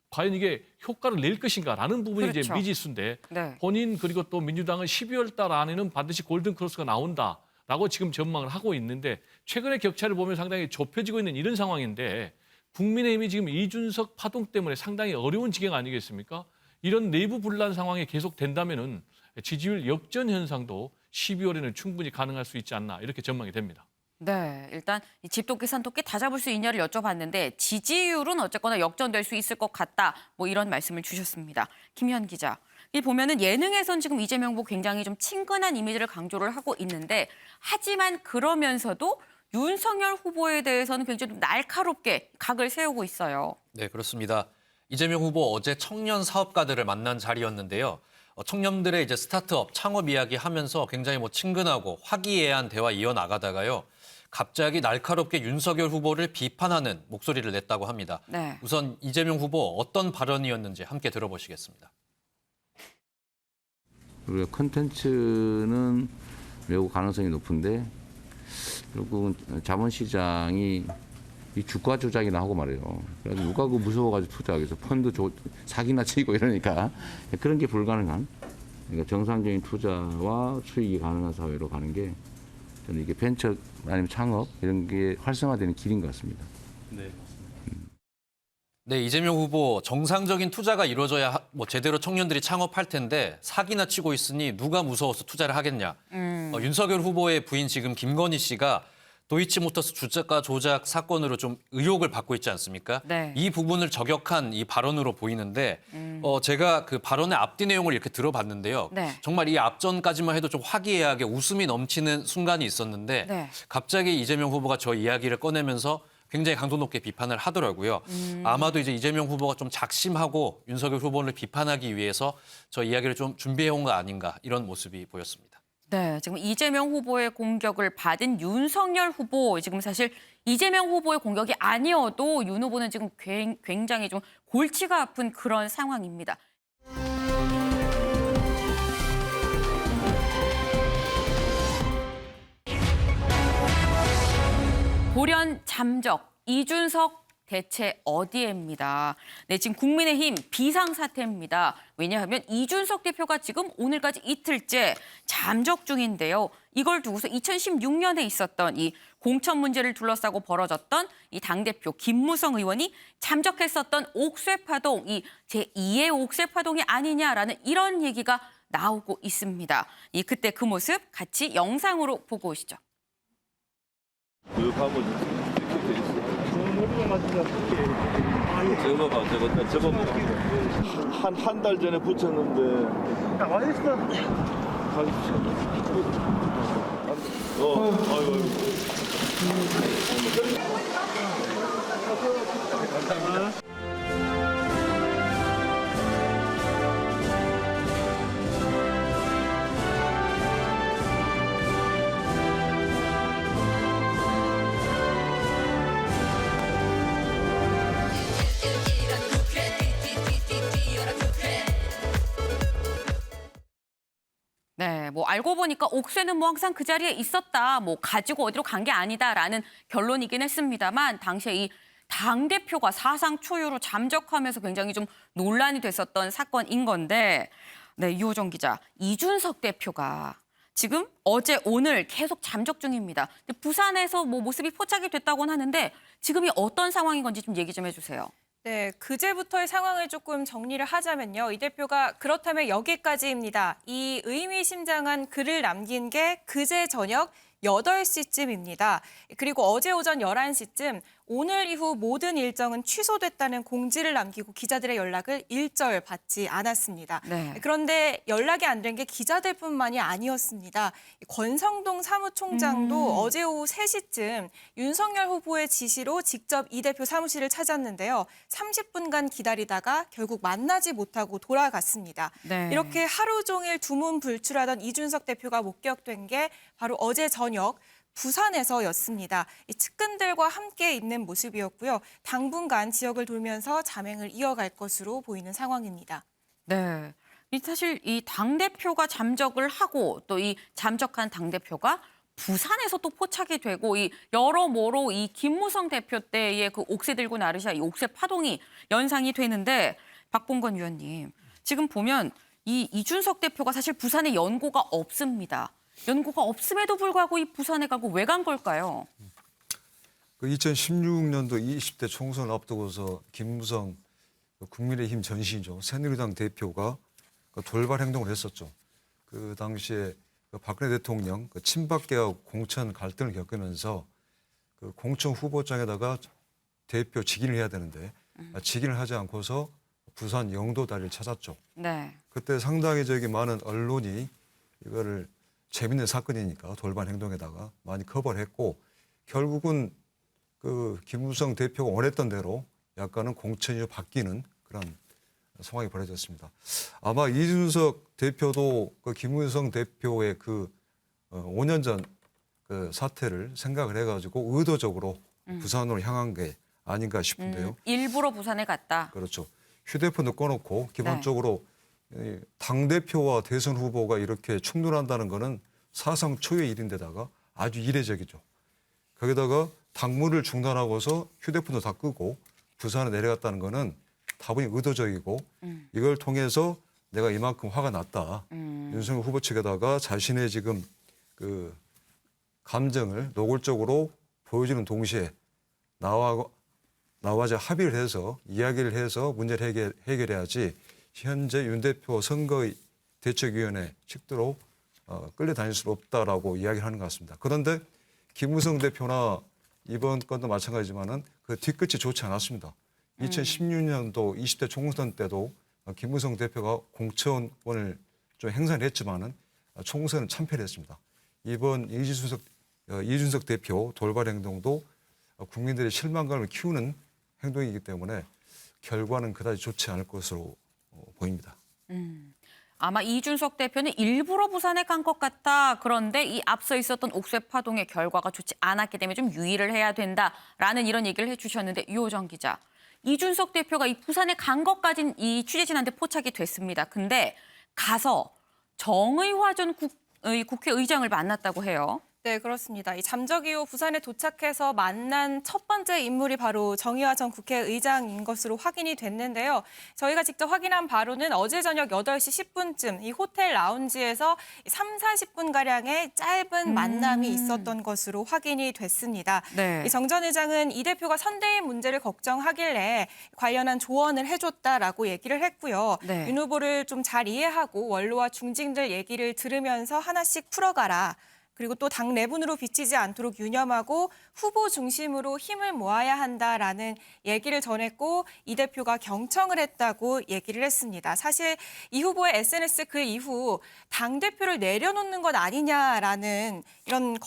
S8: 과연 이게 효과를 낼 것인가라는 부분이
S1: 그렇죠.
S8: 이제 미지수인데
S1: 네.
S8: 본인 그리고 또 민주당은 12월 달 안에는 반드시 골든 크로스가 나온다라고 지금 전망을 하고 있는데 최근의 격차를 보면 상당히 좁혀지고 있는 이런 상황인데 국민의힘이 지금 이준석 파동 때문에 상당히 어려운 지경 아니겠습니까? 이런 내부 분란 상황이 계속된다면은 지지율 역전 현상도 12월에는 충분히 가능할 수 있지 않나 이렇게 전망이 됩니다.
S1: 네, 일단 이 집토끼 산토끼 다 잡을 수 있냐를 여쭤봤는데 지지율은 어쨌거나 역전될 수 있을 것 같다. 뭐 이런 말씀을 주셨습니다. 김현 기자. 이 보면은 예능에선 지금 이재명 후보 굉장히 좀 친근한 이미지를 강조를 하고 있는데 하지만 그러면서도 윤석열 후보에 대해서는 굉장히 좀 날카롭게 각을 세우고 있어요.
S9: 네, 그렇습니다. 이재명 후보 어제 청년 사업가들을 만난 자리였는데요. 청년들의 이제 스타트업 창업 이야기 하면서 굉장히 친근하고 화기애애한 대화 이어나가다가요. 갑자기 날카롭게 윤석열 후보를 비판하는 목소리를 냈다고 합니다.
S1: 네.
S9: 우선 이재명 후보 어떤 발언이었는지 함께 들어보시겠습니다.
S14: 우리가 콘텐츠는 매우 가능성이 높은데 결국은 자본시장이 이 주가 조작이나 하고 말이에요. 그래서 누가 그 무서워가지고 투자하겠어. 펀드 사기나 치고 이러니까 그런 게 불가능한. 그러니까 정상적인 투자와 수익이 가능한 사회로 가는 게 저는 이게 벤처 아니면 창업 이런 게 활성화되는 길인 것 같습니다.
S9: 네, 이재명 후보 정상적인 투자가 이루어져야 제대로 청년들이 창업할 텐데 사기나 치고 있으니 누가 무서워서 투자를 하겠냐. 윤석열 후보의 부인 지금 김건희 씨가 도이치모터스 주가 조작 사건으로 좀 의혹을 받고 있지 않습니까?
S1: 네.
S9: 이 부분을 저격한 이 발언으로 보이는데 제가 그 발언의 앞뒤 내용을 이렇게 들어봤는데요.
S1: 네.
S9: 정말 이 앞전까지만 해도 좀 화기애애하게 웃음이 넘치는 순간이 있었는데
S1: 네.
S9: 갑자기 이재명 후보가 저 이야기를 꺼내면서 굉장히 강도 높게 비판을 하더라고요. 아마도 이제 이재명 후보가 좀 작심하고 윤석열 후보를 비판하기 위해서 저 이야기를 좀 준비해온 거 아닌가 이런 모습이 보였습니다.
S1: 네, 지금 이재명 후보의 공격을 받은 윤석열 후보, 지금 사실 이재명 후보의 공격이 아니어도 윤 후보는 지금 굉장히 좀 골치가 아픈 그런 상황입니다. 돌연 잠적, 이준석 대체 어디에입니다. 네, 지금 국민의힘 비상사태입니다. 왜냐하면 이준석 대표가 지금 오늘까지 이틀째 잠적 중인데요. 이걸 두고서 2016년에 있었던 이 공천 문제를 둘러싸고 벌어졌던 이 당대표 김무성 의원이 잠적했었던 옥쇠파동, 이 제2의 옥쇠파동이 아니냐라는 이런 얘기가 나오고 있습니다. 그때 그 모습 같이 영상으로 보고 오시죠.
S15: 그 밥은 이렇게 돼 있어. 저거 봐, 저거 한 달 전에 붙였는데. 야, 맛있어. 아이고. 감사합니다.
S1: 네, 알고 보니까 옥쇠는 항상 그 자리에 있었다, 가지고 어디로 간 게 아니다라는 결론이긴 했습니다만 당시에 이 당대표가 사상 초유로 잠적하면서 굉장히 좀 논란이 됐었던 사건인 건데, 네, 유호정 기자, 이준석 대표가 지금 어제 오늘 계속 잠적 중입니다. 부산에서 모습이 포착이 됐다고는 하는데 지금이 어떤 상황인 건지 좀 얘기 좀 해주세요.
S3: 네, 그제부터의 상황을 조금 정리를 하자면요. 이 대표가 그렇다면 여기까지입니다. 이 의미심장한 글을 남긴 게 그제 저녁 8시쯤입니다. 그리고 어제 오전 11시쯤 오늘 이후 모든 일정은 취소됐다는 공지를 남기고 기자들의 연락을 일절 받지 않았습니다.
S1: 네.
S3: 그런데 연락이 안 된 게 기자들뿐만이 아니었습니다. 권성동 사무총장도 어제 오후 3시쯤 윤석열 후보의 지시로 직접 이 대표 사무실을 찾았는데요. 30분간 기다리다가 결국 만나지 못하고 돌아갔습니다.
S1: 네.
S3: 이렇게 하루 종일 두문불출하던 이준석 대표가 목격된 게 바로 어제 저녁 부산에서였습니다. 이 측근들과 함께 있는 모습이었고요. 당분간 지역을 돌면서 잠행을 이어갈 것으로 보이는 상황입니다.
S1: 네. 사실 이 당대표가 잠적을 하고 또 이 잠적한 당대표가 부산에서 또 포착이 되고 이 여러모로 이 김무성 대표 때의 그 옥새 들고 나르샤 이 옥새 파동이 연상이 되는데 박봉건 위원님 지금 보면 이 이준석 대표가 사실 부산에 연고가 없습니다. 연고가 없음에도 불구하고 이 부산에 가고 왜 간 걸까요?
S5: 그 2016년도 20대 총선을 앞두고서 김무성 국민의힘 전신이죠. 새누리당 대표가 돌발 행동을 했었죠. 그 당시에 박근혜 대통령 친박계와 공천 갈등을 겪으면서 그 공천 후보장에다가 대표 직인을 해야 되는데 직인을 하지 않고서 부산 영도 다리를 찾았죠.
S1: 네.
S5: 그때 상당히 많은 언론이 이거를 재밌는 사건이니까 돌발 행동에다가 많이 커버를 했고 결국은 그 김무성 대표가 원했던 대로 약간은 공천이 바뀌는 그런 상황이 벌어졌습니다. 아마 이준석 대표도 그 김무성 대표의 그 5년 전 그 사태를 생각을 해가지고 의도적으로 부산으로 향한 게 아닌가 싶은데요.
S1: 일부러 부산에 갔다.
S5: 그렇죠. 휴대폰도 꺼놓고 기본적으로 당대표와 대선 후보가 이렇게 충돌한다는 거는 사상 초유의 일인데다가 아주 이례적이죠. 거기다가 당무를 중단하고서 휴대폰도 다 끄고 부산에 내려갔다는 거는 다분히 의도적이고 이걸 통해서 내가 이만큼 화가 났다. 윤석열 후보 측에다가 자신의 지금 그 감정을 노골적으로 보여주는 동시에 나와 합의를 해서 이야기를 해서 문제를 해결해야지 현재 윤 대표 선거의 대책위원회 측대로 끌려다닐 수 없다라고 이야기를 하는 것 같습니다. 그런데 김무성 대표나 이번 건도 마찬가지지만은 그 뒤끝이 좋지 않았습니다. 2016년도 20대 총선 때도 김무성 대표가 공천권을 좀 행사를 했지만은 총선은 참패를 했습니다. 이번 이준석 대표 돌발 행동도 국민들의 실망감을 키우는 행동이기 때문에 결과는 그다지 좋지 않을 것으로 보입니다.
S1: 아마 이준석 대표는 일부러 부산에 간 것 같다. 그런데 이 앞서 있었던 옥새 파동의 결과가 좋지 않았기 때문에 좀 유의를 해야 된다라는 이런 얘기를 해주셨는데 유호정 기자, 이준석 대표가 이 부산에 간 것까진 이 취재진한테 포착이 됐습니다. 근데 가서 정의화 전 국회의장을 만났다고 해요.
S3: 네, 그렇습니다. 이 잠적 이후 부산에 도착해서 만난 첫 번째 인물이 바로 정의화 전 국회의장인 것으로 확인이 됐는데요. 저희가 직접 확인한 바로는 어제 저녁 8시 10분쯤 이 호텔 라운지에서 3, 40분가량의 짧은 만남이 있었던 것으로 확인이 됐습니다.
S1: 네.
S3: 이 정 전 의장은 이 대표가 선대위 문제를 걱정하길래 관련한 조언을 해줬다라고 얘기를 했고요.
S1: 네.
S3: 윤 후보를 좀 잘 이해하고 원로와 중진들 얘기를 들으면서 하나씩 풀어가라. 그리고 또 당 내분으로 비치지 않도록 유념하고 후보 중심으로 힘을 모아야 한다라는 얘기를 전했고 이 대표가 경청을 했다고 얘기를 했습니다. 사실 이 후보의 SNS 그 이후 당대표를 내려놓는 것 아니냐라는 이런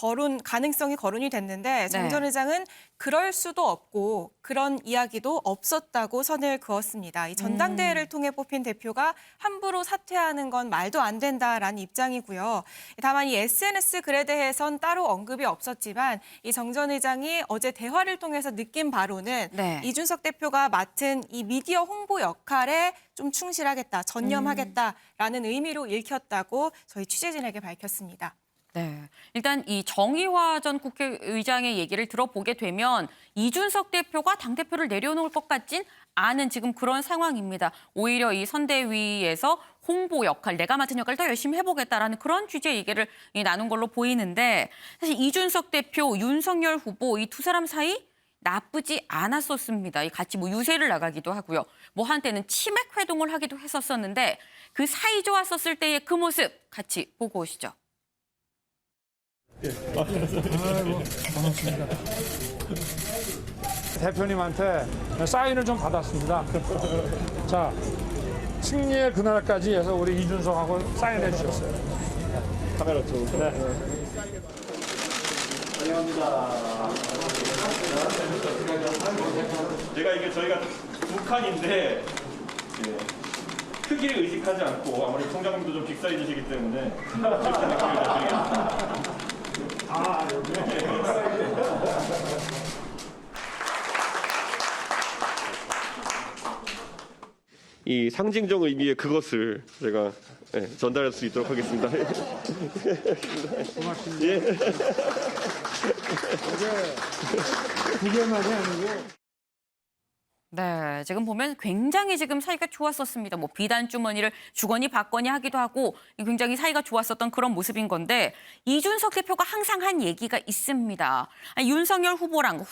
S3: 가능성이 거론이 됐는데 정 전 의장은 그럴 수도 없고 그런 이야기도 없었다고 선을 그었습니다. 이 전당대회를 통해 뽑힌 대표가 함부로 사퇴하는 건 말도 안 된다라는 입장이고요. 다만 이 SNS 글에 대해선 따로 언급이 없었지만 이 정 전 의장이 어제 대화를 통해서 느낀 바로는
S1: 네.
S3: 이준석 대표가 맡은 이 미디어 홍보 역할에 좀 충실하겠다, 전념하겠다라는 의미로 읽혔다고 저희 취재진에게 밝혔습니다.
S1: 네, 일단 이 정의화 전 국회의장의 얘기를 들어보게 되면 이준석 대표가 당대표를 내려놓을 것 같진 않은 지금 그런 상황입니다. 오히려 이 선대위에서 홍보 역할, 내가 맡은 역할을 더 열심히 해보겠다라는 그런 취지의 얘기를 나눈 걸로 보이는데 사실 이준석 대표, 윤석열 후보 이 두 사람 사이 나쁘지 않았었습니다. 같이 유세를 나가기도 하고요. 한때는 치맥 회동을 하기도 했었었는데 그 사이 좋았었을 때의 그 모습 같이 보고 오시죠.
S16: 아이고, 반갑습니다. 대표님한테 사인을 좀 받았습니다. 자, 승리의 그날까지 해서 우리 이준석하고 사인해 주셨어요. 카메라 쪽으로. 네.
S17: 안녕합니다. 저희가 두 칸인데 크기를 의식하지 않고 아무래도 총장님도 좀 빅사이즈시기 때문에 아, 여기. 이 상징적 의미의 그것을 제가 전달할 수 있도록 하겠습니다.
S16: 고맙습니다.
S17: 예.
S16: 두 개만이 아니고.
S1: 네, 지금 보면 굉장히 지금 사이가 좋았었습니다. 뭐 비단 주머니를 주거니 받거니 하기도 하고 굉장히 사이가 좋았었던 그런 모습인 건데 이준석 대표가 항상 한 얘기가 있습니다. 아니, 윤석열 후보랑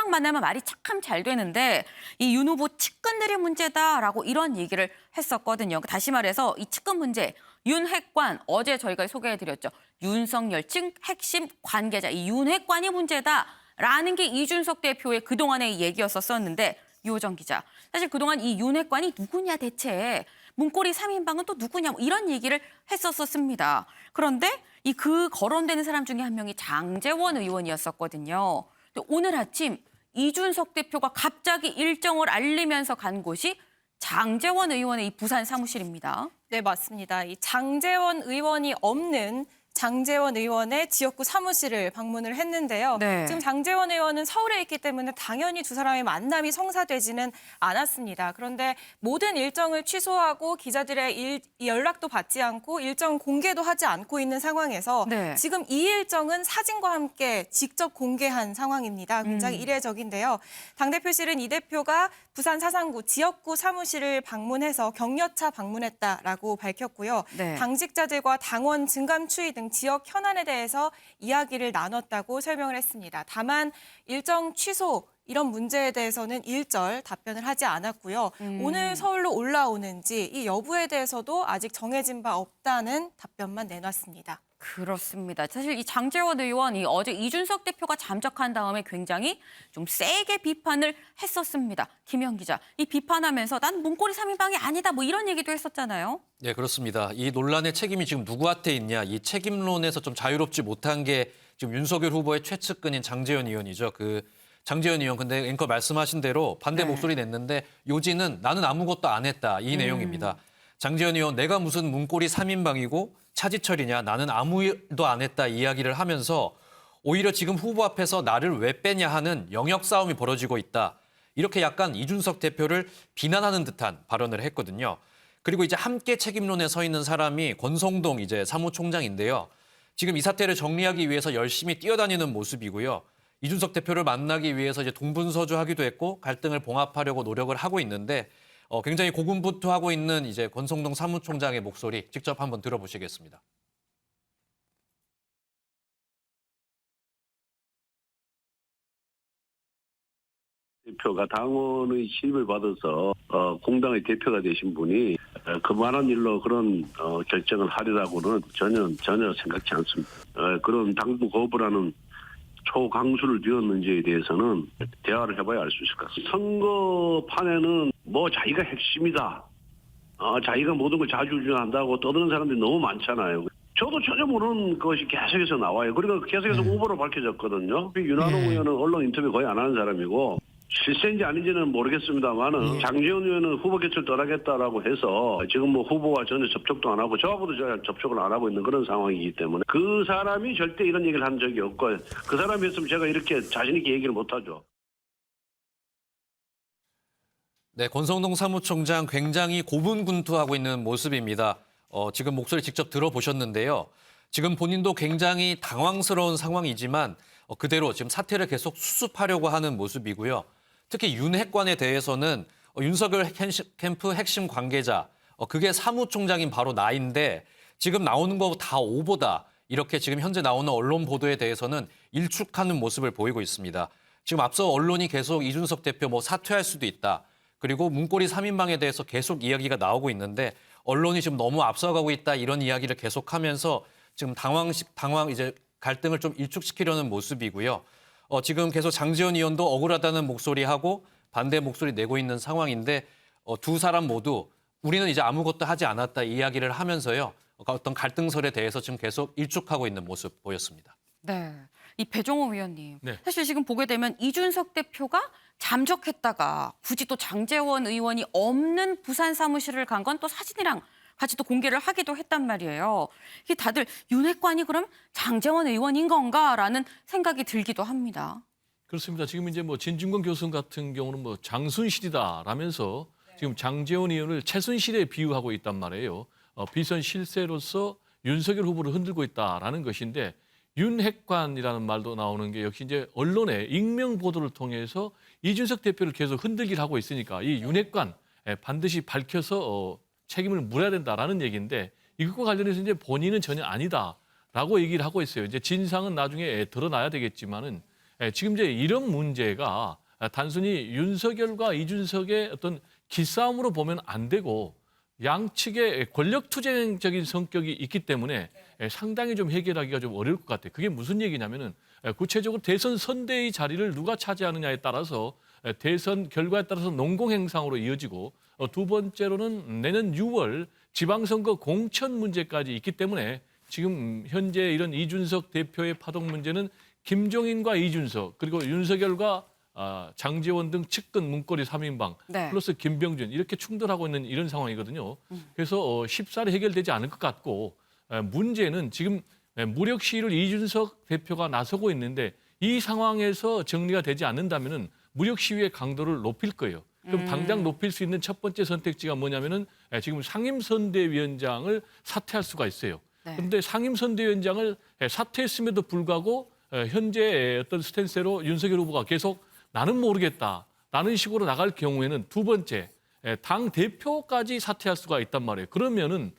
S1: 만나면 말이 참 잘 되는데 이 윤 후보 측근들이 문제다라고 이런 얘기를 했었거든요. 다시 말해서 이 측근 문제, 윤핵관 어제 저희가 소개해드렸죠. 윤석열 측 핵심 관계자 이 윤핵관이 문제다라는 게 이준석 대표의 그동안의 얘기였었는데 유호정 기자, 사실 그동안 이 윤핵관이 누구냐 대체, 문고리 3인방은 또 누구냐 뭐 이런 얘기를 했었습니다. 그런데 이 그 거론되는 사람 중에 한 명이 장제원 의원이었었거든요. 근데 오늘 아침 이준석 대표가 갑자기 일정을 알리면서 간 곳이 장제원 의원의 이 부산 사무실입니다.
S3: 네, 맞습니다. 이 장제원 의원이 없는 장제원 의원의 지역구 사무실을 방문을 했는데요.
S1: 네.
S3: 지금 장제원 의원은 서울에 있기 때문에 당연히 두 사람의 만남이 성사되지는 않았습니다. 그런데 모든 일정을 취소하고 기자들의 연락도 받지 않고 일정 공개도 하지 않고 있는 상황에서
S1: 네.
S3: 지금 이 일정은 사진과 함께 직접 공개한 상황입니다. 굉장히 이례적인데요. 당대표실은 이 대표가 부산 사상구 지역구 사무실을 방문해서 격려차 방문했다라고 밝혔고요.
S1: 네.
S3: 당직자들과 당원 증감 추이 등 지역 현안에 대해서 이야기를 나눴다고 설명을 했습니다. 다만 일정 취소 이런 문제에 대해서는 일절 답변을 하지 않았고요. 오늘 서울로 올라오는지 이 여부에 대해서도 아직 정해진 바 없다는 답변만 내놨습니다.
S1: 그렇습니다. 사실 이 장제원 의원이 어제 이준석 대표가 잠적한 다음에 굉장히 좀 세게 비판을 했었습니다. 김현 기자, 이 비판하면서 난 문고리 3인방이 아니다 뭐 이런 얘기도 했었잖아요.
S9: 네, 그렇습니다. 이 논란의 책임이 지금 누구한테 있냐, 이 책임론에서 좀 자유롭지 못한 게 지금 윤석열 후보의 최측근인 장제원 의원이죠. 장제원 의원, 근데 앵커 말씀하신 대로 반대 목소리 냈는데 요지는 나는 아무것도 안 했다, 이 내용입니다. 장제원 의원, 내가 무슨 문고리 3인방이고 차지철이냐, 나는 아무 일도 안 했다 이야기를 하면서 오히려 지금 후보 앞에서 나를 왜 빼냐 하는 영역 싸움이 벌어지고 있다. 이렇게 약간 이준석 대표를 비난하는 듯한 발언을 했거든요. 그리고 이제 함께 책임론에 서 있는 사람이 권성동 이제 사무총장인데요. 지금 이 사태를 정리하기 위해서 열심히 뛰어다니는 모습이고요. 이준석 대표를 만나기 위해서 이제 동분서주하기도 했고 갈등을 봉합하려고 노력을 하고 있는데 굉장히 고군분투하고 있는 이제 권성동 사무총장의 목소리 직접 한번 들어보시겠습니다.
S18: 대표가 당원의 신임을 받아서 공당의 대표가 되신 분이 그만한 일로 그런 결정을 하리라고는 전혀 생각지 않습니다. 그런 당부 거부라는 초강수를 뉘었는지에 대해서는 대화를 해봐야 알 수 있을 것 같습니다. 선거판에는 뭐 자기가 핵심이다. 자기가 모든 걸 좌지우지한다고 떠드는 사람들이 너무 많잖아요. 저도 전혀 모르는 것이 계속해서 나와요. 그러니까 계속해서 후보로 밝혀졌거든요. 윤한홍 의원은 언론 인터뷰 거의 안 하는 사람이고 실세인지 아닌지는 모르겠습니다만은 장제원 의원은 후보 개최를 떠나겠다라고 해서 지금 뭐 후보와 전혀 접촉도 안 하고 저하고도 접촉을 안 하고 있는 그런 상황이기 때문에 그 사람이 절대 이런 얘기를 한 적이 없고 그 사람이었으면 제가 이렇게 자신 있게 얘기를 못 하죠.
S9: 네, 권성동 사무총장 굉장히 고분분투하고 있는 모습입니다. 지금 목소리 직접 들어보셨는데요. 지금 본인도 굉장히 당황스러운 상황이지만 그대로 지금 사태를 계속 수습하려고 하는 모습이고요. 특히 윤핵관에 대해서는 윤석열 캠프 핵심 관계자, 그게 사무총장인 바로 나인데 지금 나오는 거 다 오보다. 이렇게 지금 현재 나오는 언론 보도에 대해서는 일축하는 모습을 보이고 있습니다. 지금 앞서 언론이 계속 이준석 대표 사퇴할 수도 있다. 그리고 문고리 3인방에 대해서 계속 이야기가 나오고 있는데 언론이 지금 너무 앞서가고 있다 이런 이야기를 계속하면서 지금 이제 갈등을 좀 일축시키려는 모습이고요. 지금 계속 장제원 의원도 억울하다는 목소리하고 반대 목소리 내고 있는 상황인데 두 사람 모두 우리는 이제 아무것도 하지 않았다 이야기를 하면서요. 어떤 갈등설에 대해서 지금 계속 일축하고 있는 모습 보였습니다.
S1: 네. 이 배종호 위원님.
S8: 네.
S1: 사실 지금 보게 되면 이준석 대표가 잠적했다가 굳이 또 장제원 의원이 없는 부산 사무실을 간 건 또 사진이랑 같이 또 공개를 하기도 했단 말이에요. 이게 다들 윤핵관이 그럼 장제원 의원인 건가라는 생각이 들기도 합니다.
S8: 그렇습니다. 지금 이제 뭐 진중권 교수 같은 경우는 뭐 장순실이다라면서 지금 장제원 의원을 최순실에 비유하고 있단 말이에요. 비선 실세로서 윤석열 후보를 흔들고 있다라는 것인데 윤핵관이라는 말도 나오는 게 역시 이제 언론의 익명 보도를 통해서 이준석 대표를 계속 흔들기를 하고 있으니까 이 윤핵관 반드시 밝혀서 책임을 물어야 된다라는 얘기인데 이것과 관련해서 이제 본인은 전혀 아니다라고 얘기를 하고 있어요. 이제 진상은 나중에 드러나야 되겠지만은 지금 이제 이런 문제가 단순히 윤석열과 이준석의 어떤 기싸움으로 보면 안 되고 양측의 권력투쟁적인 성격이 있기 때문에 상당히 좀 해결하기가 좀 어려울 것 같아요. 그게 무슨 얘기냐면은 구체적으로 대선 선대의 자리를 누가 차지하느냐에 따라서 대선 결과에 따라서 농공행상으로 이어지고 두 번째로는 내년 6월 지방선거 공천 문제까지 있기 때문에 지금 현재 이런 이준석 대표의 파동 문제는 김종인과 이준석 그리고 윤석열과 장제원 등 측근 문고리 3인방
S1: 네.
S8: 플러스 김병준 이렇게 충돌하고 있는 이런 상황이거든요. 그래서 쉽사리 해결되지 않을 것 같고 문제는 지금 무력 시위를 이준석 대표가 나서고 있는데 이 상황에서 정리가 되지 않는다면은 무력 시위의 강도를 높일 거예요. 그럼 당장 높일 수 있는 첫 번째 선택지가 뭐냐면은 지금 상임선대위원장을 사퇴할 수가 있어요. 그런데
S1: 네.
S8: 상임선대위원장을 사퇴했음에도 불구하고 현재 어떤 스탠스로 윤석열 후보가 계속 나는 모르겠다라는 식으로 나갈 경우에는 두 번째 당 대표까지 사퇴할 수가 있단 말이에요. 그러면은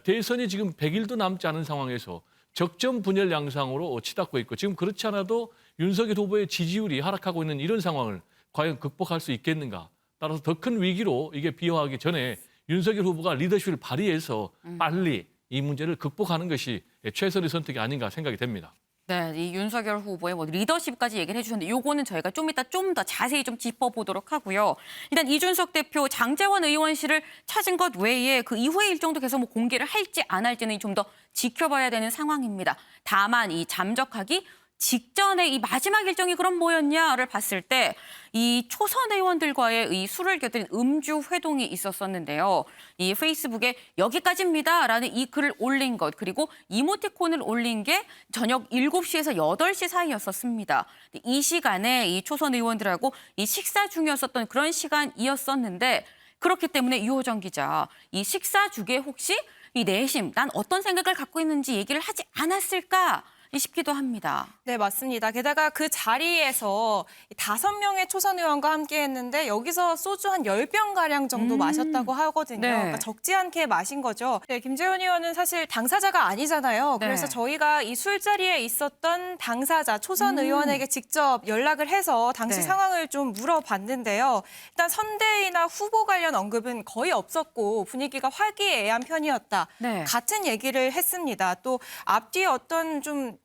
S8: 대선이 지금 100일도 남지 않은 상황에서 적정 분열 양상으로 치닫고 있고 지금 그렇지 않아도 윤석열 후보의 지지율이 하락하고 있는 이런 상황을 과연 극복할 수 있겠는가? 따라서 더 큰 위기로 이게 비화하기 전에 윤석열 후보가 리더십을 발휘해서 빨리 이 문제를 극복하는 것이 최선의 선택이 아닌가 생각이 됩니다.
S1: 네, 이 윤석열 후보의 뭐 리더십까지 얘기를 해주셨는데 요거는 저희가 좀 이따 좀 더 자세히 좀 짚어보도록 하고요. 일단 이준석 대표 장제원 의원실을 찾은 것 외에 그 이후의 일정도 계속 뭐 공개를 할지 안 할지는 좀 더 지켜봐야 되는 상황입니다. 다만 이 잠적하기 직전에 이 마지막 일정이 그럼 뭐였냐를 봤을 때 이 초선 의원들과의 이 술을 곁들인 음주 회동이 있었었는데요. 이 페이스북에 여기까지입니다라는 이 글을 올린 것 그리고 이모티콘을 올린 게 저녁 7시에서 8시 사이였었습니다. 이 시간에 이 초선 의원들하고 이 식사 중이었었던 그런 시간이었었는데 그렇기 때문에 유호정 기자 이 식사 중에 혹시 이 내심 난 어떤 생각을 갖고 있는지 얘기를 하지 않았을까? 싶기도 합니다.
S3: 네, 맞습니다. 게다가 그 자리에서 5명의 초선 의원과 함께 했는데 여기서 소주 한 10병가량 정도 마셨다고 하거든요.
S1: 네.
S3: 그러니까 적지 않게 마신 거죠. 네, 김재원 의원은 사실 당사자가 아니잖아요.
S1: 네.
S3: 그래서 저희가 이 술자리에 있었던 당사자, 초선 의원에게 직접 연락을 해서 당시
S1: 네.
S3: 상황을 좀 물어봤는데요. 일단 선대위나 후보 관련 언급은 거의 없었고 분위기가 화기애애한 편이었다.
S1: 네.
S3: 같은 얘기를 했습니다. 또 앞뒤에 어떤 좀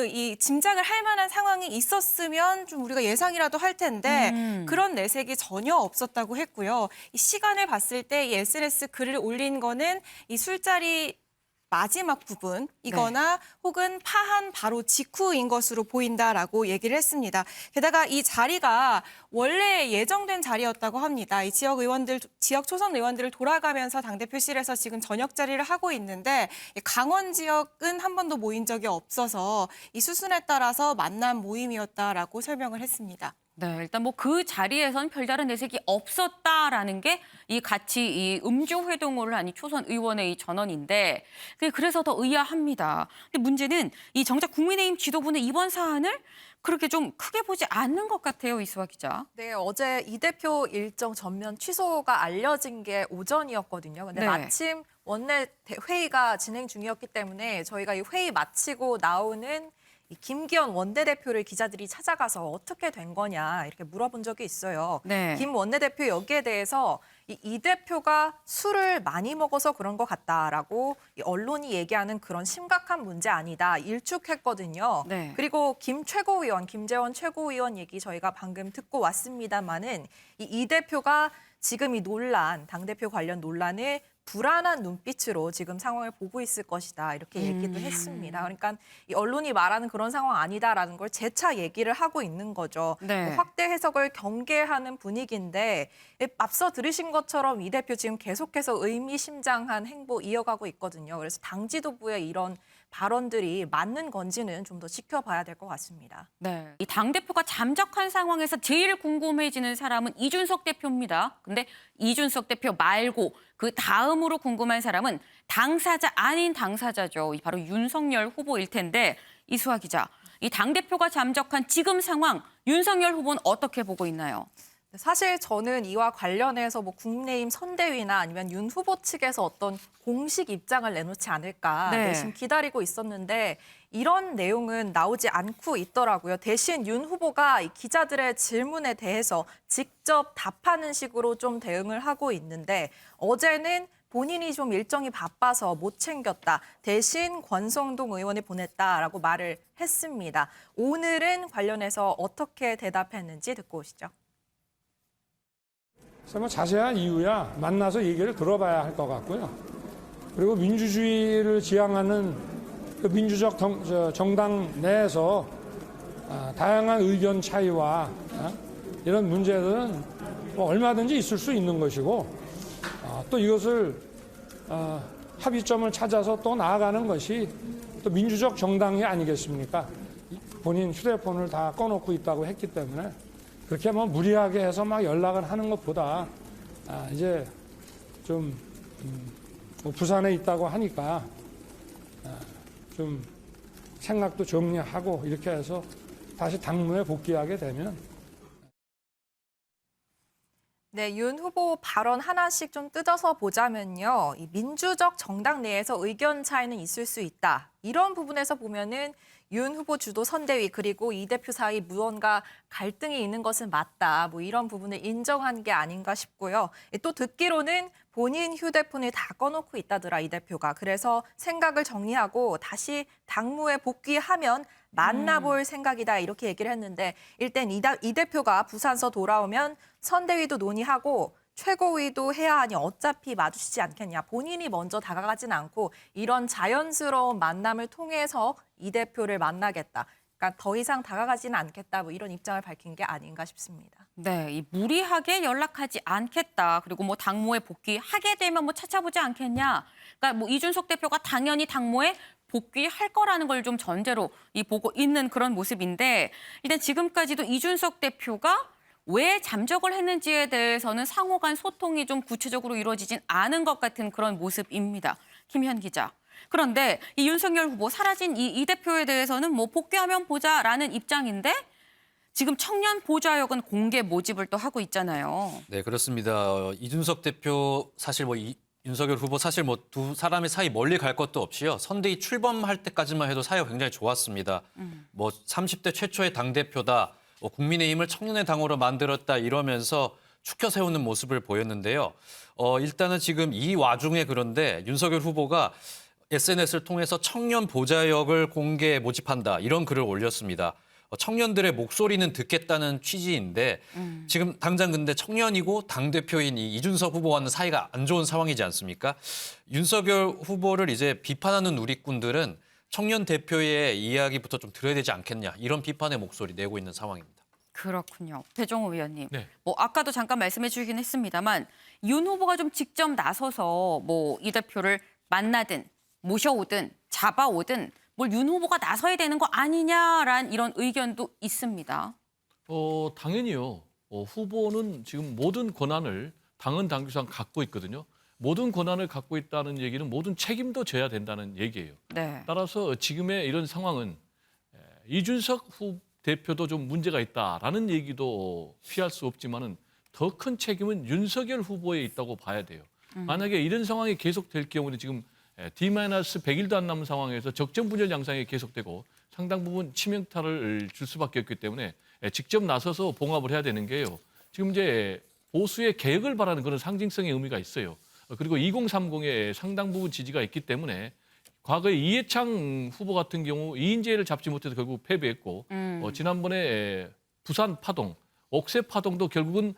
S3: 이 짐작을 할 만한 상황이 있었으면 좀 우리가 예상이라도 할 텐데 그런 내색이 전혀 없었다고 했고요. 이 시간을 봤을 때 이 SNS 글을 올린 거는 이 술자리 마지막 부분이거나 혹은 파한 바로 직후인 것으로 보인다라고 얘기를 했습니다. 게다가 이 자리가 원래 예정된 자리였다고 합니다. 이 지역 초선 의원들을 돌아가면서 당대표실에서 지금 저녁 자리를 하고 있는데 강원 지역은 한 번도 모인 적이 없어서 이 수순에 따라서 만난 모임이었다라고 설명을 했습니다.
S1: 네, 일단 뭐 그 자리에선 별다른 내색이 없었다라는 게 이 같이 이 음주 회동을 한 이 초선 의원의 이 전언인데 그래서 더 의아합니다. 근데 문제는 이 정작 국민의힘 지도부는 이번 사안을 그렇게 좀 크게 보지 않는 것 같아요, 이수아 기자.
S7: 네, 어제 이 대표 일정 전면 취소가 알려진 게 오전이었거든요. 근데
S1: 네.
S7: 마침 원내 회의가 진행 중이었기 때문에 저희가 이 회의 마치고 나오는 이 김기현 원내대표를 기자들이 찾아가서 어떻게 된 거냐 이렇게 물어본 적이 있어요.
S1: 네.
S7: 김 원내대표 여기에 대해서 이 대표가 술을 많이 먹어서 그런 것 같다라고 이 언론이 얘기하는 그런 심각한 문제 아니다 일축했거든요.
S1: 네.
S7: 그리고 김재원 최고위원 얘기 저희가 방금 듣고 왔습니다마는 이 대표가 지금 이 논란, 당대표 관련 논란을 불안한 눈빛으로 지금 상황을 보고 있을 것이다 이렇게 얘기도 했습니다. 그러니까 이 언론이 말하는 그런 상황 아니다라는 걸 재차 얘기를 하고 있는 거죠.
S1: 네.
S7: 확대 해석을 경계하는 분위기인데 앞서 들으신 것처럼 이 대표 지금 계속해서 의미심장한 행보 이어가고 있거든요. 그래서 당 지도부의 이런 발언들이 맞는 건지는 좀 더 지켜봐야 될 것 같습니다.
S1: 네. 이 당대표가 잠적한 상황에서 제일 궁금해지는 사람은 이준석 대표입니다. 근데 이준석 대표 말고 그 다음으로 궁금한 사람은 당사자 아닌 당사자죠. 바로 윤석열 후보일 텐데 이수아 기자, 이 당대표가 잠적한 지금 상황 윤석열 후보는 어떻게 보고 있나요?
S7: 사실 저는 이와 관련해서 뭐 국민의힘 선대위나 아니면 윤 후보 측에서 어떤 공식 입장을 내놓지 않을까
S1: 네.
S7: 내심 기다리고 있었는데 이런 내용은 나오지 않고 있더라고요. 대신 윤 후보가 이 기자들의 질문에 대해서 직접 답하는 식으로 좀 대응을 하고 있는데 어제는 본인이 좀 일정이 바빠서 못 챙겼다. 대신 권성동 의원이 보냈다라고 말을 했습니다. 오늘은 관련해서 어떻게 대답했는지 듣고 오시죠.
S16: 그래서 뭐 자세한 이유야 만나서 얘기를 들어봐야 할 것 같고요. 그리고 민주주의를 지향하는 그 민주적 정당 내에서 다양한 의견 차이와 이런 문제들은 뭐 얼마든지 있을 수 있는 것이고 또 이것을 합의점을 찾아서 또 나아가는 것이 또 민주적 정당이 아니겠습니까? 본인 휴대폰을 다 꺼놓고 있다고 했기 때문에 그렇게 뭐 무리하게 해서 막 연락을 하는 것보다 이제 좀 뭐 부산에 있다고 하니까 좀 생각도 정리하고 이렇게 해서 다시 당무에 복귀하게 되면
S7: 네, 윤 후보 발언 하나씩 좀 뜯어서 보자면요. 이 민주적 정당 내에서 의견 차이는 있을 수 있다. 이런 부분에서 보면은 윤 후보 주도 선대위 그리고 이 대표 사이 무언가 갈등이 있는 것은 맞다. 뭐 이런 부분을 인정한 게 아닌가 싶고요. 또 듣기로는 본인 휴대폰을 다 꺼놓고 있다더라, 이 대표가. 그래서 생각을 정리하고 다시 당무에 복귀하면 만나볼 생각이다 이렇게 얘기를 했는데 일단 이 대표가 부산서 돌아오면 선대위도 논의하고 최고위도 해야 하니 어차피 마주치지 않겠냐. 본인이 먼저 다가가진 않고 이런 자연스러운 만남을 통해서 이 대표를 만나겠다. 그러니까 더 이상 다가가지는 않겠다. 뭐 이런 입장을 밝힌 게 아닌가 싶습니다.
S1: 네, 이 무리하게 연락하지 않겠다. 그리고 뭐 당무에 복귀하게 되면 뭐 찾아보지 않겠냐. 그러니까 뭐 이준석 대표가 당연히 당무에 복귀할 거라는 걸 좀 전제로 보고 있는 그런 모습인데 일단 지금까지도 이준석 대표가 왜 잠적을 했는지에 대해서는 상호 간 소통이 좀 구체적으로 이루어지진 않은 것 같은 그런 모습입니다. 김현 기자. 그런데 이 윤석열 후보 사라진 이 대표에 대해서는 뭐 복귀하면 보자라는 입장인데 지금 청년 보좌역은 공개 모집을 또 하고 있잖아요.
S9: 네, 그렇습니다. 이준석 대표 사실 뭐 윤석열 후보 사실 뭐 두 사람의 사이 멀리 갈 것도 없이요. 선대위 출범할 때까지만 해도 사이가 굉장히 좋았습니다. 뭐 30대 최초의 당대표다. 국민의힘을 청년의 당으로 만들었다 이러면서 축혀 세우는 모습을 보였는데요. 일단은 지금 이 와중에 그런데 윤석열 후보가 SNS를 통해서 청년 보좌역을 공개 모집한다 이런 글을 올렸습니다. 청년들의 목소리는 듣겠다는 취지인데 지금 당장 근데 청년이고 당대표인 이 이준석 후보와는 사이가 안 좋은 상황이지 않습니까? 윤석열 후보를 이제 비판하는 누리꾼들은 청년 대표의 이야기부터 좀 들어야 되지 않겠냐 이런 비판의 목소리 내고 있는 상황입니다.
S1: 그렇군요. 배종호 의원님.
S8: 네.
S1: 뭐 아까도 잠깐 말씀해 주시긴 했습니다만 윤 후보가 좀 직접 나서서 뭐 이 대표를 만나든 모셔오든 잡아오든 뭘 윤 후보가 나서야 되는 거 아니냐라는 이런 의견도 있습니다.
S8: 당연히요. 후보는 지금 모든 권한을 당헌 당규상 갖고 있거든요. 모든 권한을 갖고 있다는 얘기는 모든 책임도 져야 된다는 얘기예요.
S1: 네.
S8: 따라서 지금의 이런 상황은 이준석 대표도 좀 문제가 있다라는 얘기도 피할 수 없지만은 더 큰 책임은 윤석열 후보에 있다고 봐야 돼요. 만약에 이런 상황이 계속될 경우는 지금 D-100일도 안 남은 상황에서 적정 분열 양상이 계속되고 상당 부분 치명타를 줄 수밖에 없기 때문에 직접 나서서 봉합을 해야 되는 게요. 지금 이제 보수의 개혁을 바라는 그런 상징성의 의미가 있어요. 그리고 2030에 상당 부분 지지가 있기 때문에 과거에 이해창 후보 같은 경우 이인재를 잡지 못해서 결국 패배했고 지난번에 부산 파동, 옥새 파동도 결국은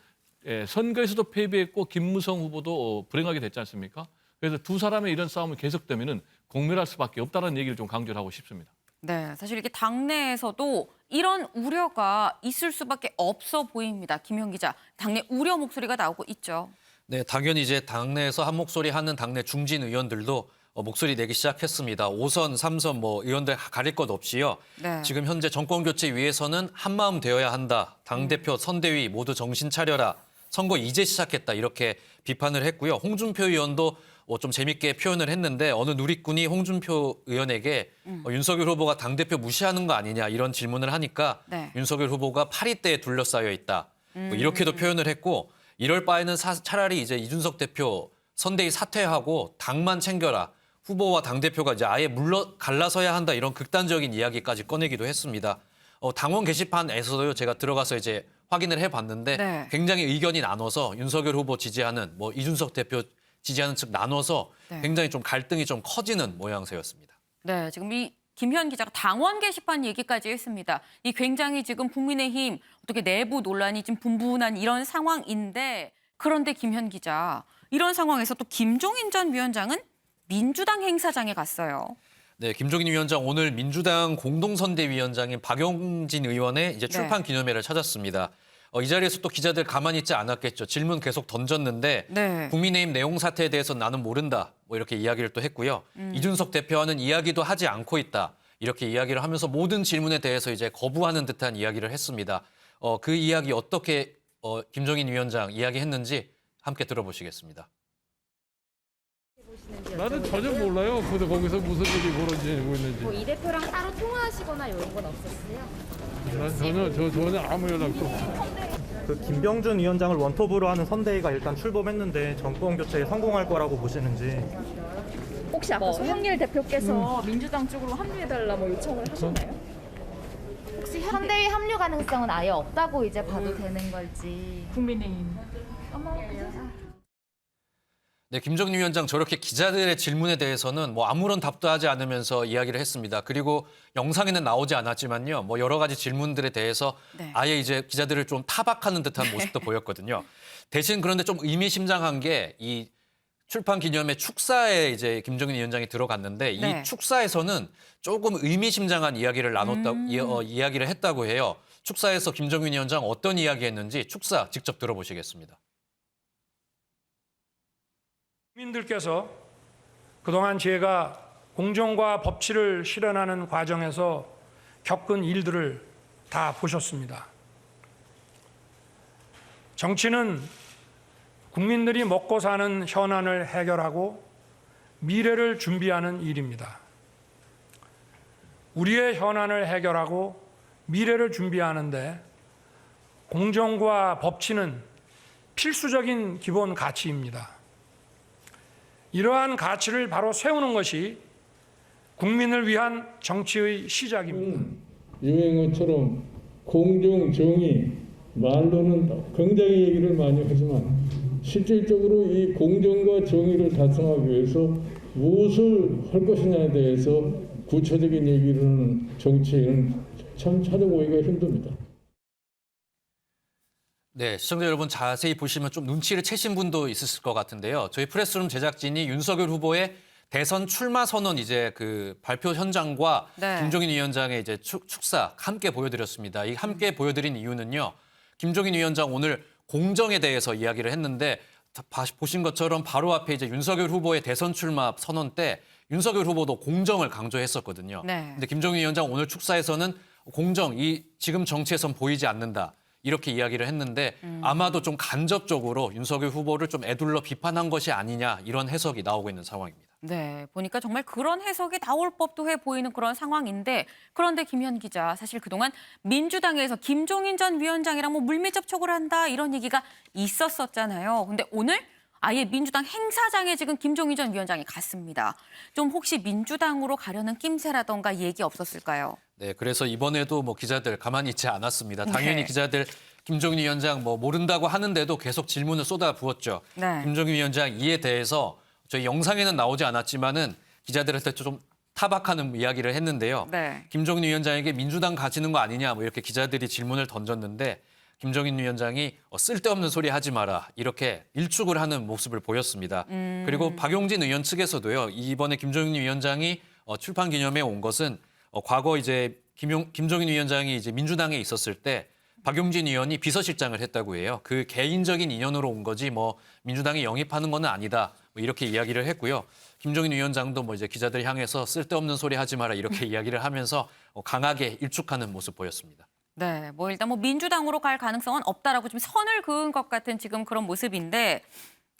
S8: 선거에서도 패배했고 김무성 후보도 불행하게 됐지 않습니까? 그래서 두 사람의 이런 싸움이 계속되면은 공멸할 수밖에 없다는 얘기를 좀 강조를 하고 싶습니다.
S1: 네, 사실 이렇게 당내에서도 이런 우려가 있을 수밖에 없어 보입니다. 김현 기자, 당내 우려 목소리가 나오고 있죠.
S9: 네, 당연히 이제 당내에서 한 목소리 하는 당내 중진 의원들도 목소리 내기 시작했습니다. 5선, 3선 뭐 의원들 가릴 것 없이요.
S1: 네.
S9: 지금 현재 정권 교체 위해서는 한마음 되어야 한다. 당대표, 선대위 모두 정신 차려라. 선거 이제 시작했다. 이렇게 비판을 했고요. 홍준표 의원도 좀 재밌게 표현을 했는데 어느 누리꾼이 홍준표 의원에게 윤석열 후보가 당대표 무시하는 거 아니냐 이런 질문을 하니까
S1: 네.
S9: 윤석열 후보가 파리떼에 둘러싸여 있다. 뭐 이렇게도 표현을 했고 이럴 바에는 차라리 이제 이준석 대표 선대위 사퇴하고 당만 챙겨라. 후보와 당대표가 이제 아예 갈라서야 한다 이런 극단적인 이야기까지 꺼내기도 했습니다. 당원 게시판에서도요 제가 들어가서 이제 확인을 해봤는데
S1: 네.
S9: 굉장히 의견이 나눠서 윤석열 후보 지지하는 뭐 이준석 대표 지지하는 측 나눠서
S1: 네.
S9: 굉장히 좀 갈등이 좀 커지는 모양새였습니다.
S1: 네, 지금 이 김현 기자가 당원 게시판 얘기까지 했습니다. 이 굉장히 지금 국민의힘 어떻게 내부 논란이 좀 분분한 이런 상황인데 그런데 김현 기자 이런 상황에서 또 김종인 전 위원장은 민주당 행사장에 갔어요.
S9: 네, 김종인 위원장 오늘 민주당 공동선대위원장인 박용진 의원의 이제 출판 기념회를 찾았습니다. 이 자리에서 또 기자들 가만히 있지 않았겠죠. 질문 계속 던졌는데
S1: 네.
S9: 국민의힘 내용 사태에 대해서 나는 모른다. 뭐 이렇게 이야기를 또 했고요. 이준석 대표와는 이야기도 하지 않고 있다. 이렇게 이야기를 하면서 모든 질문에 대해서 이제 거부하는 듯한 이야기를 했습니다. 그 이야기 어떻게 김종인 위원장 이야기했는지 함께 들어보시겠습니다.
S16: 나는 전혀 몰라요. 근데 거기서 무슨 일이 벌어지고 있는지.
S19: 뭐 이 대표랑 따로 통화하시거나 이런 건 없었어요?
S16: 난 전혀 아무 연락도 없어요.
S20: 그 김병준 위원장을 원톱으로 하는 선대위가 일단 출범했는데 정권 교체에 성공할 거라고 보시는지.
S19: 혹시 아까 송영길 대표께서 민주당 쪽으로 합류해달라 뭐 요청을 하셨나요? 혹시 선대위 합류 가능성은 아예 없다고 이제 봐도 되는 걸지. 국민의힘.
S9: 네, 김종인 위원장 저렇게 기자들의 질문에 대해서는 뭐 아무런 답도 하지 않으면서 이야기를 했습니다. 그리고 영상에는 나오지 않았지만요. 뭐 여러 가지 질문들에 대해서 아예 이제 기자들을 좀 타박하는 듯한 모습도 보였거든요. 대신 그런데 좀 의미심장한 게 이 출판 기념회 축사에 이제 김종인 위원장이 들어갔는데 이 축사에서는 조금 의미심장한 이야기를 이야기를 했다고 해요. 축사에서 김종인 위원장 어떤 이야기했는지 축사 직접 들어보시겠습니다.
S16: 국민들께서 그동안 제가 공정과 법치를 실현하는 과정에서 겪은 일들을 다 보셨습니다. 정치는 국민들이 먹고 사는 현안을 해결하고 미래를 준비하는 일입니다. 우리의 현안을 해결하고 미래를 준비하는데 공정과 법치는 필수적인 기본 가치입니다. 이러한 가치를 바로 세우는 것이 국민을 위한 정치의 시작입니다.
S21: 유행어처럼 공정, 정의, 말로는 굉장히 얘기를 많이 하지만 실질적으로 이 공정과 정의를 달성하기 위해서 무엇을 할 것이냐에 대해서 구체적인 얘기를 정치인은 참 찾아보기가 힘듭니다.
S9: 네, 시청자 여러분 자세히 보시면 좀 눈치를 채신 분도 있으실 것 같은데요. 저희 프레스룸 제작진이 윤석열 후보의 대선 출마 선언 이제 그 발표 현장과 김종인 위원장의 이제 축사 함께 보여드렸습니다. 이 함께 보여드린 이유는요. 김종인 위원장 오늘 공정에 대해서 이야기를 했는데 보신 것처럼 바로 앞에 이제 윤석열 후보의 대선 출마 선언 때 윤석열 후보도 공정을 강조했었거든요. 근데 김종인 위원장 오늘 축사에서는 공정, 이 지금 정치에선 보이지 않는다. 이렇게 이야기를 했는데 아마도 좀 간접적으로 윤석열 후보를 좀 애둘러 비판한 것이 아니냐 이런 해석이 나오고 있는 상황입니다.
S1: 네, 보니까 정말 그런 해석이 나올 법도 해 보이는 그런 상황인데 그런데 김현 기자 사실 그동안 민주당에서 김종인 전 위원장이랑 뭐 물밑 접촉을 한다 이런 얘기가 있었었잖아요. 근데 오늘 아예 민주당 행사장에 지금 김종인 전 위원장이 갔습니다. 좀 혹시 민주당으로 가려는 낌새라던가 얘기 없었을까요?
S9: 네, 그래서 이번에도 뭐 기자들 가만히 있지 않았습니다. 당연히
S1: 네.
S9: 기자들 김종인 위원장 뭐 모른다고 하는데도 계속 질문을 쏟아부었죠.
S1: 네.
S9: 김종인 위원장 이에 대해서 저희 영상에는 나오지 않았지만은 기자들한테 좀 타박하는 이야기를 했는데요.
S1: 네.
S9: 김종인 위원장에게 민주당 가지는 거 아니냐 뭐 이렇게 기자들이 질문을 던졌는데 김종인 위원장이 쓸데없는 소리 하지 마라 이렇게 일축을 하는 모습을 보였습니다. 그리고 박용진 의원 측에서도요. 이번에 김종인 위원장이 출판 기념회에 온 것은 과거 이제 김종인 위원장이 이제 민주당에 있었을 때 박용진 의원이 비서실장을 했다고 해요. 그 개인적인 인연으로 온 거지 뭐 민주당이 영입하는 건 아니다. 뭐 이렇게 이야기를 했고요. 김종인 위원장도 뭐 이제 기자들 향해서 쓸데없는 소리 하지 마라 이렇게 이야기를 하면서 강하게 일축하는 모습 보였습니다.
S1: 네, 뭐 일단 뭐 민주당으로 갈 가능성은 없다라고 좀 선을 그은 것 같은 지금 그런 모습인데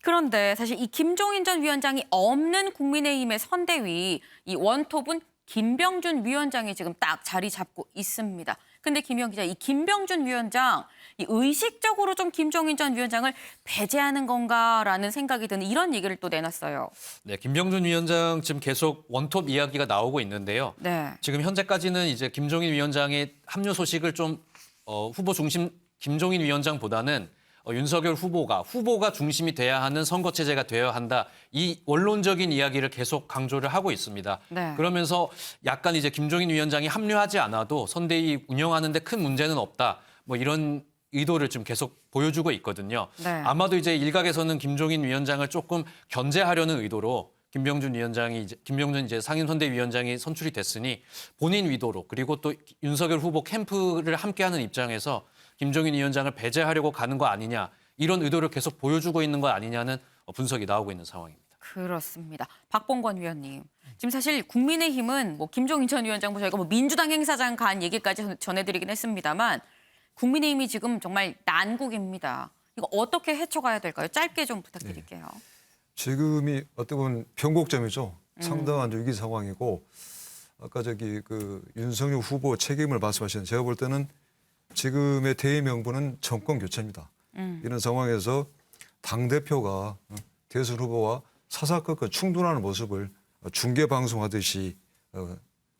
S1: 그런데 사실 이 김종인 전 위원장이 없는 국민의힘의 선대위 이 원톱은 김병준 위원장이 지금 딱 자리 잡고 있습니다. 근데 김영 기자, 이 김병준 위원장 이 의식적으로 좀 김종인 전 위원장을 배제하는 건가라는 생각이 드는 이런 얘기를 또 내놨어요.
S9: 네, 김병준 위원장 지금 계속 원톱 이야기가 나오고 있는데요.
S1: 네.
S9: 지금 현재까지는 이제 김종인 위원장의 합류 소식을 좀 후보 중심 김종인 위원장보다는 윤석열 후보가 중심이 돼야 하는 선거 체제가 되어야 한다. 이 원론적인 이야기를 계속 강조를 하고 있습니다.
S1: 네.
S9: 그러면서 약간 이제 김종인 위원장이 합류하지 않아도 선대위 운영하는 데 큰 문제는 없다. 뭐 이런 의도를 좀 계속 보여주고 있거든요.
S1: 네.
S9: 아마도 이제 일각에서는 김종인 위원장을 조금 견제하려는 의도로 김병준 이제 상임선대위원장이 선출이 됐으니 본인 의도로 그리고 또 윤석열 후보 캠프를 함께하는 입장에서 김종인 위원장을 배제하려고 가는 거 아니냐 이런 의도를 계속 보여주고 있는 거 아니냐는 분석이 나오고 있는 상황입니다.
S1: 그렇습니다. 박봉건 위원님. 지금 사실 국민의힘은 뭐 김종인 전 위원장 저희가 뭐 민주당 행사장 간 얘기까지 전해드리긴 했습니다만 국민의힘이 지금 정말 난국입니다. 이거 어떻게 헤쳐가야 될까요? 짧게 좀 부탁드릴게요.
S5: 네. 지금이 어떻게 보면 변곡점이죠. 상당한 위기 상황이고 아까 그 윤석열 후보 책임을 말씀하시는 제가 볼 때는 지금의 대의 명분은 정권 교체입니다. 이런 상황에서 당대표가 대선 후보와 사사건건 충돌하는 모습을 중계 방송하듯이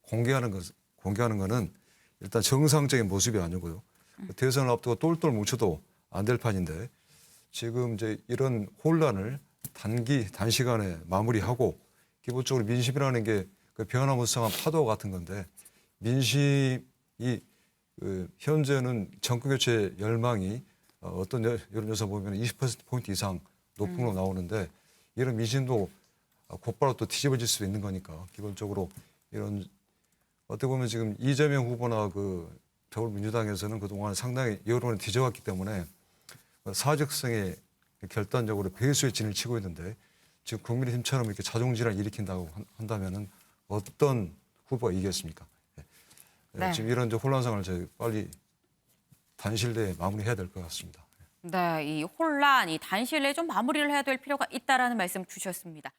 S5: 공개하는 거는 일단 정상적인 모습이 아니고요. 대선을 앞두고 똘똘 뭉쳐도 안 될 판인데 지금 이제 이런 혼란을 단시간에 마무리하고 기본적으로 민심이라는 게 그 변화무쌍한 파도 같은 건데 민심이 현재는 정권 교체 열망이 어떤 여론조사 보면 20%포인트 이상 높은 걸로 나오는데 이런 민심도 곧바로 또 뒤집어질 수 있는 거니까 기본적으로 이런 어떻게 보면 지금 이재명 후보나 그 더불어민주당에서는 그동안 상당히 여론을 뒤져왔기 때문에 사적성에 결단적으로 배수의 진을 치고 있는데 지금 국민의힘처럼 이렇게 자존질환을 일으킨다고 한다면은 어떤 후보가 이기겠습니까?
S1: 네.
S5: 지금 이런 혼란 상황을 저희 빨리 단실 내에 마무리해야 될 것 같습니다.
S1: 네, 이 혼란, 이 단실 내에 좀 마무리를 해야 될 필요가 있다라는 말씀 주셨습니다.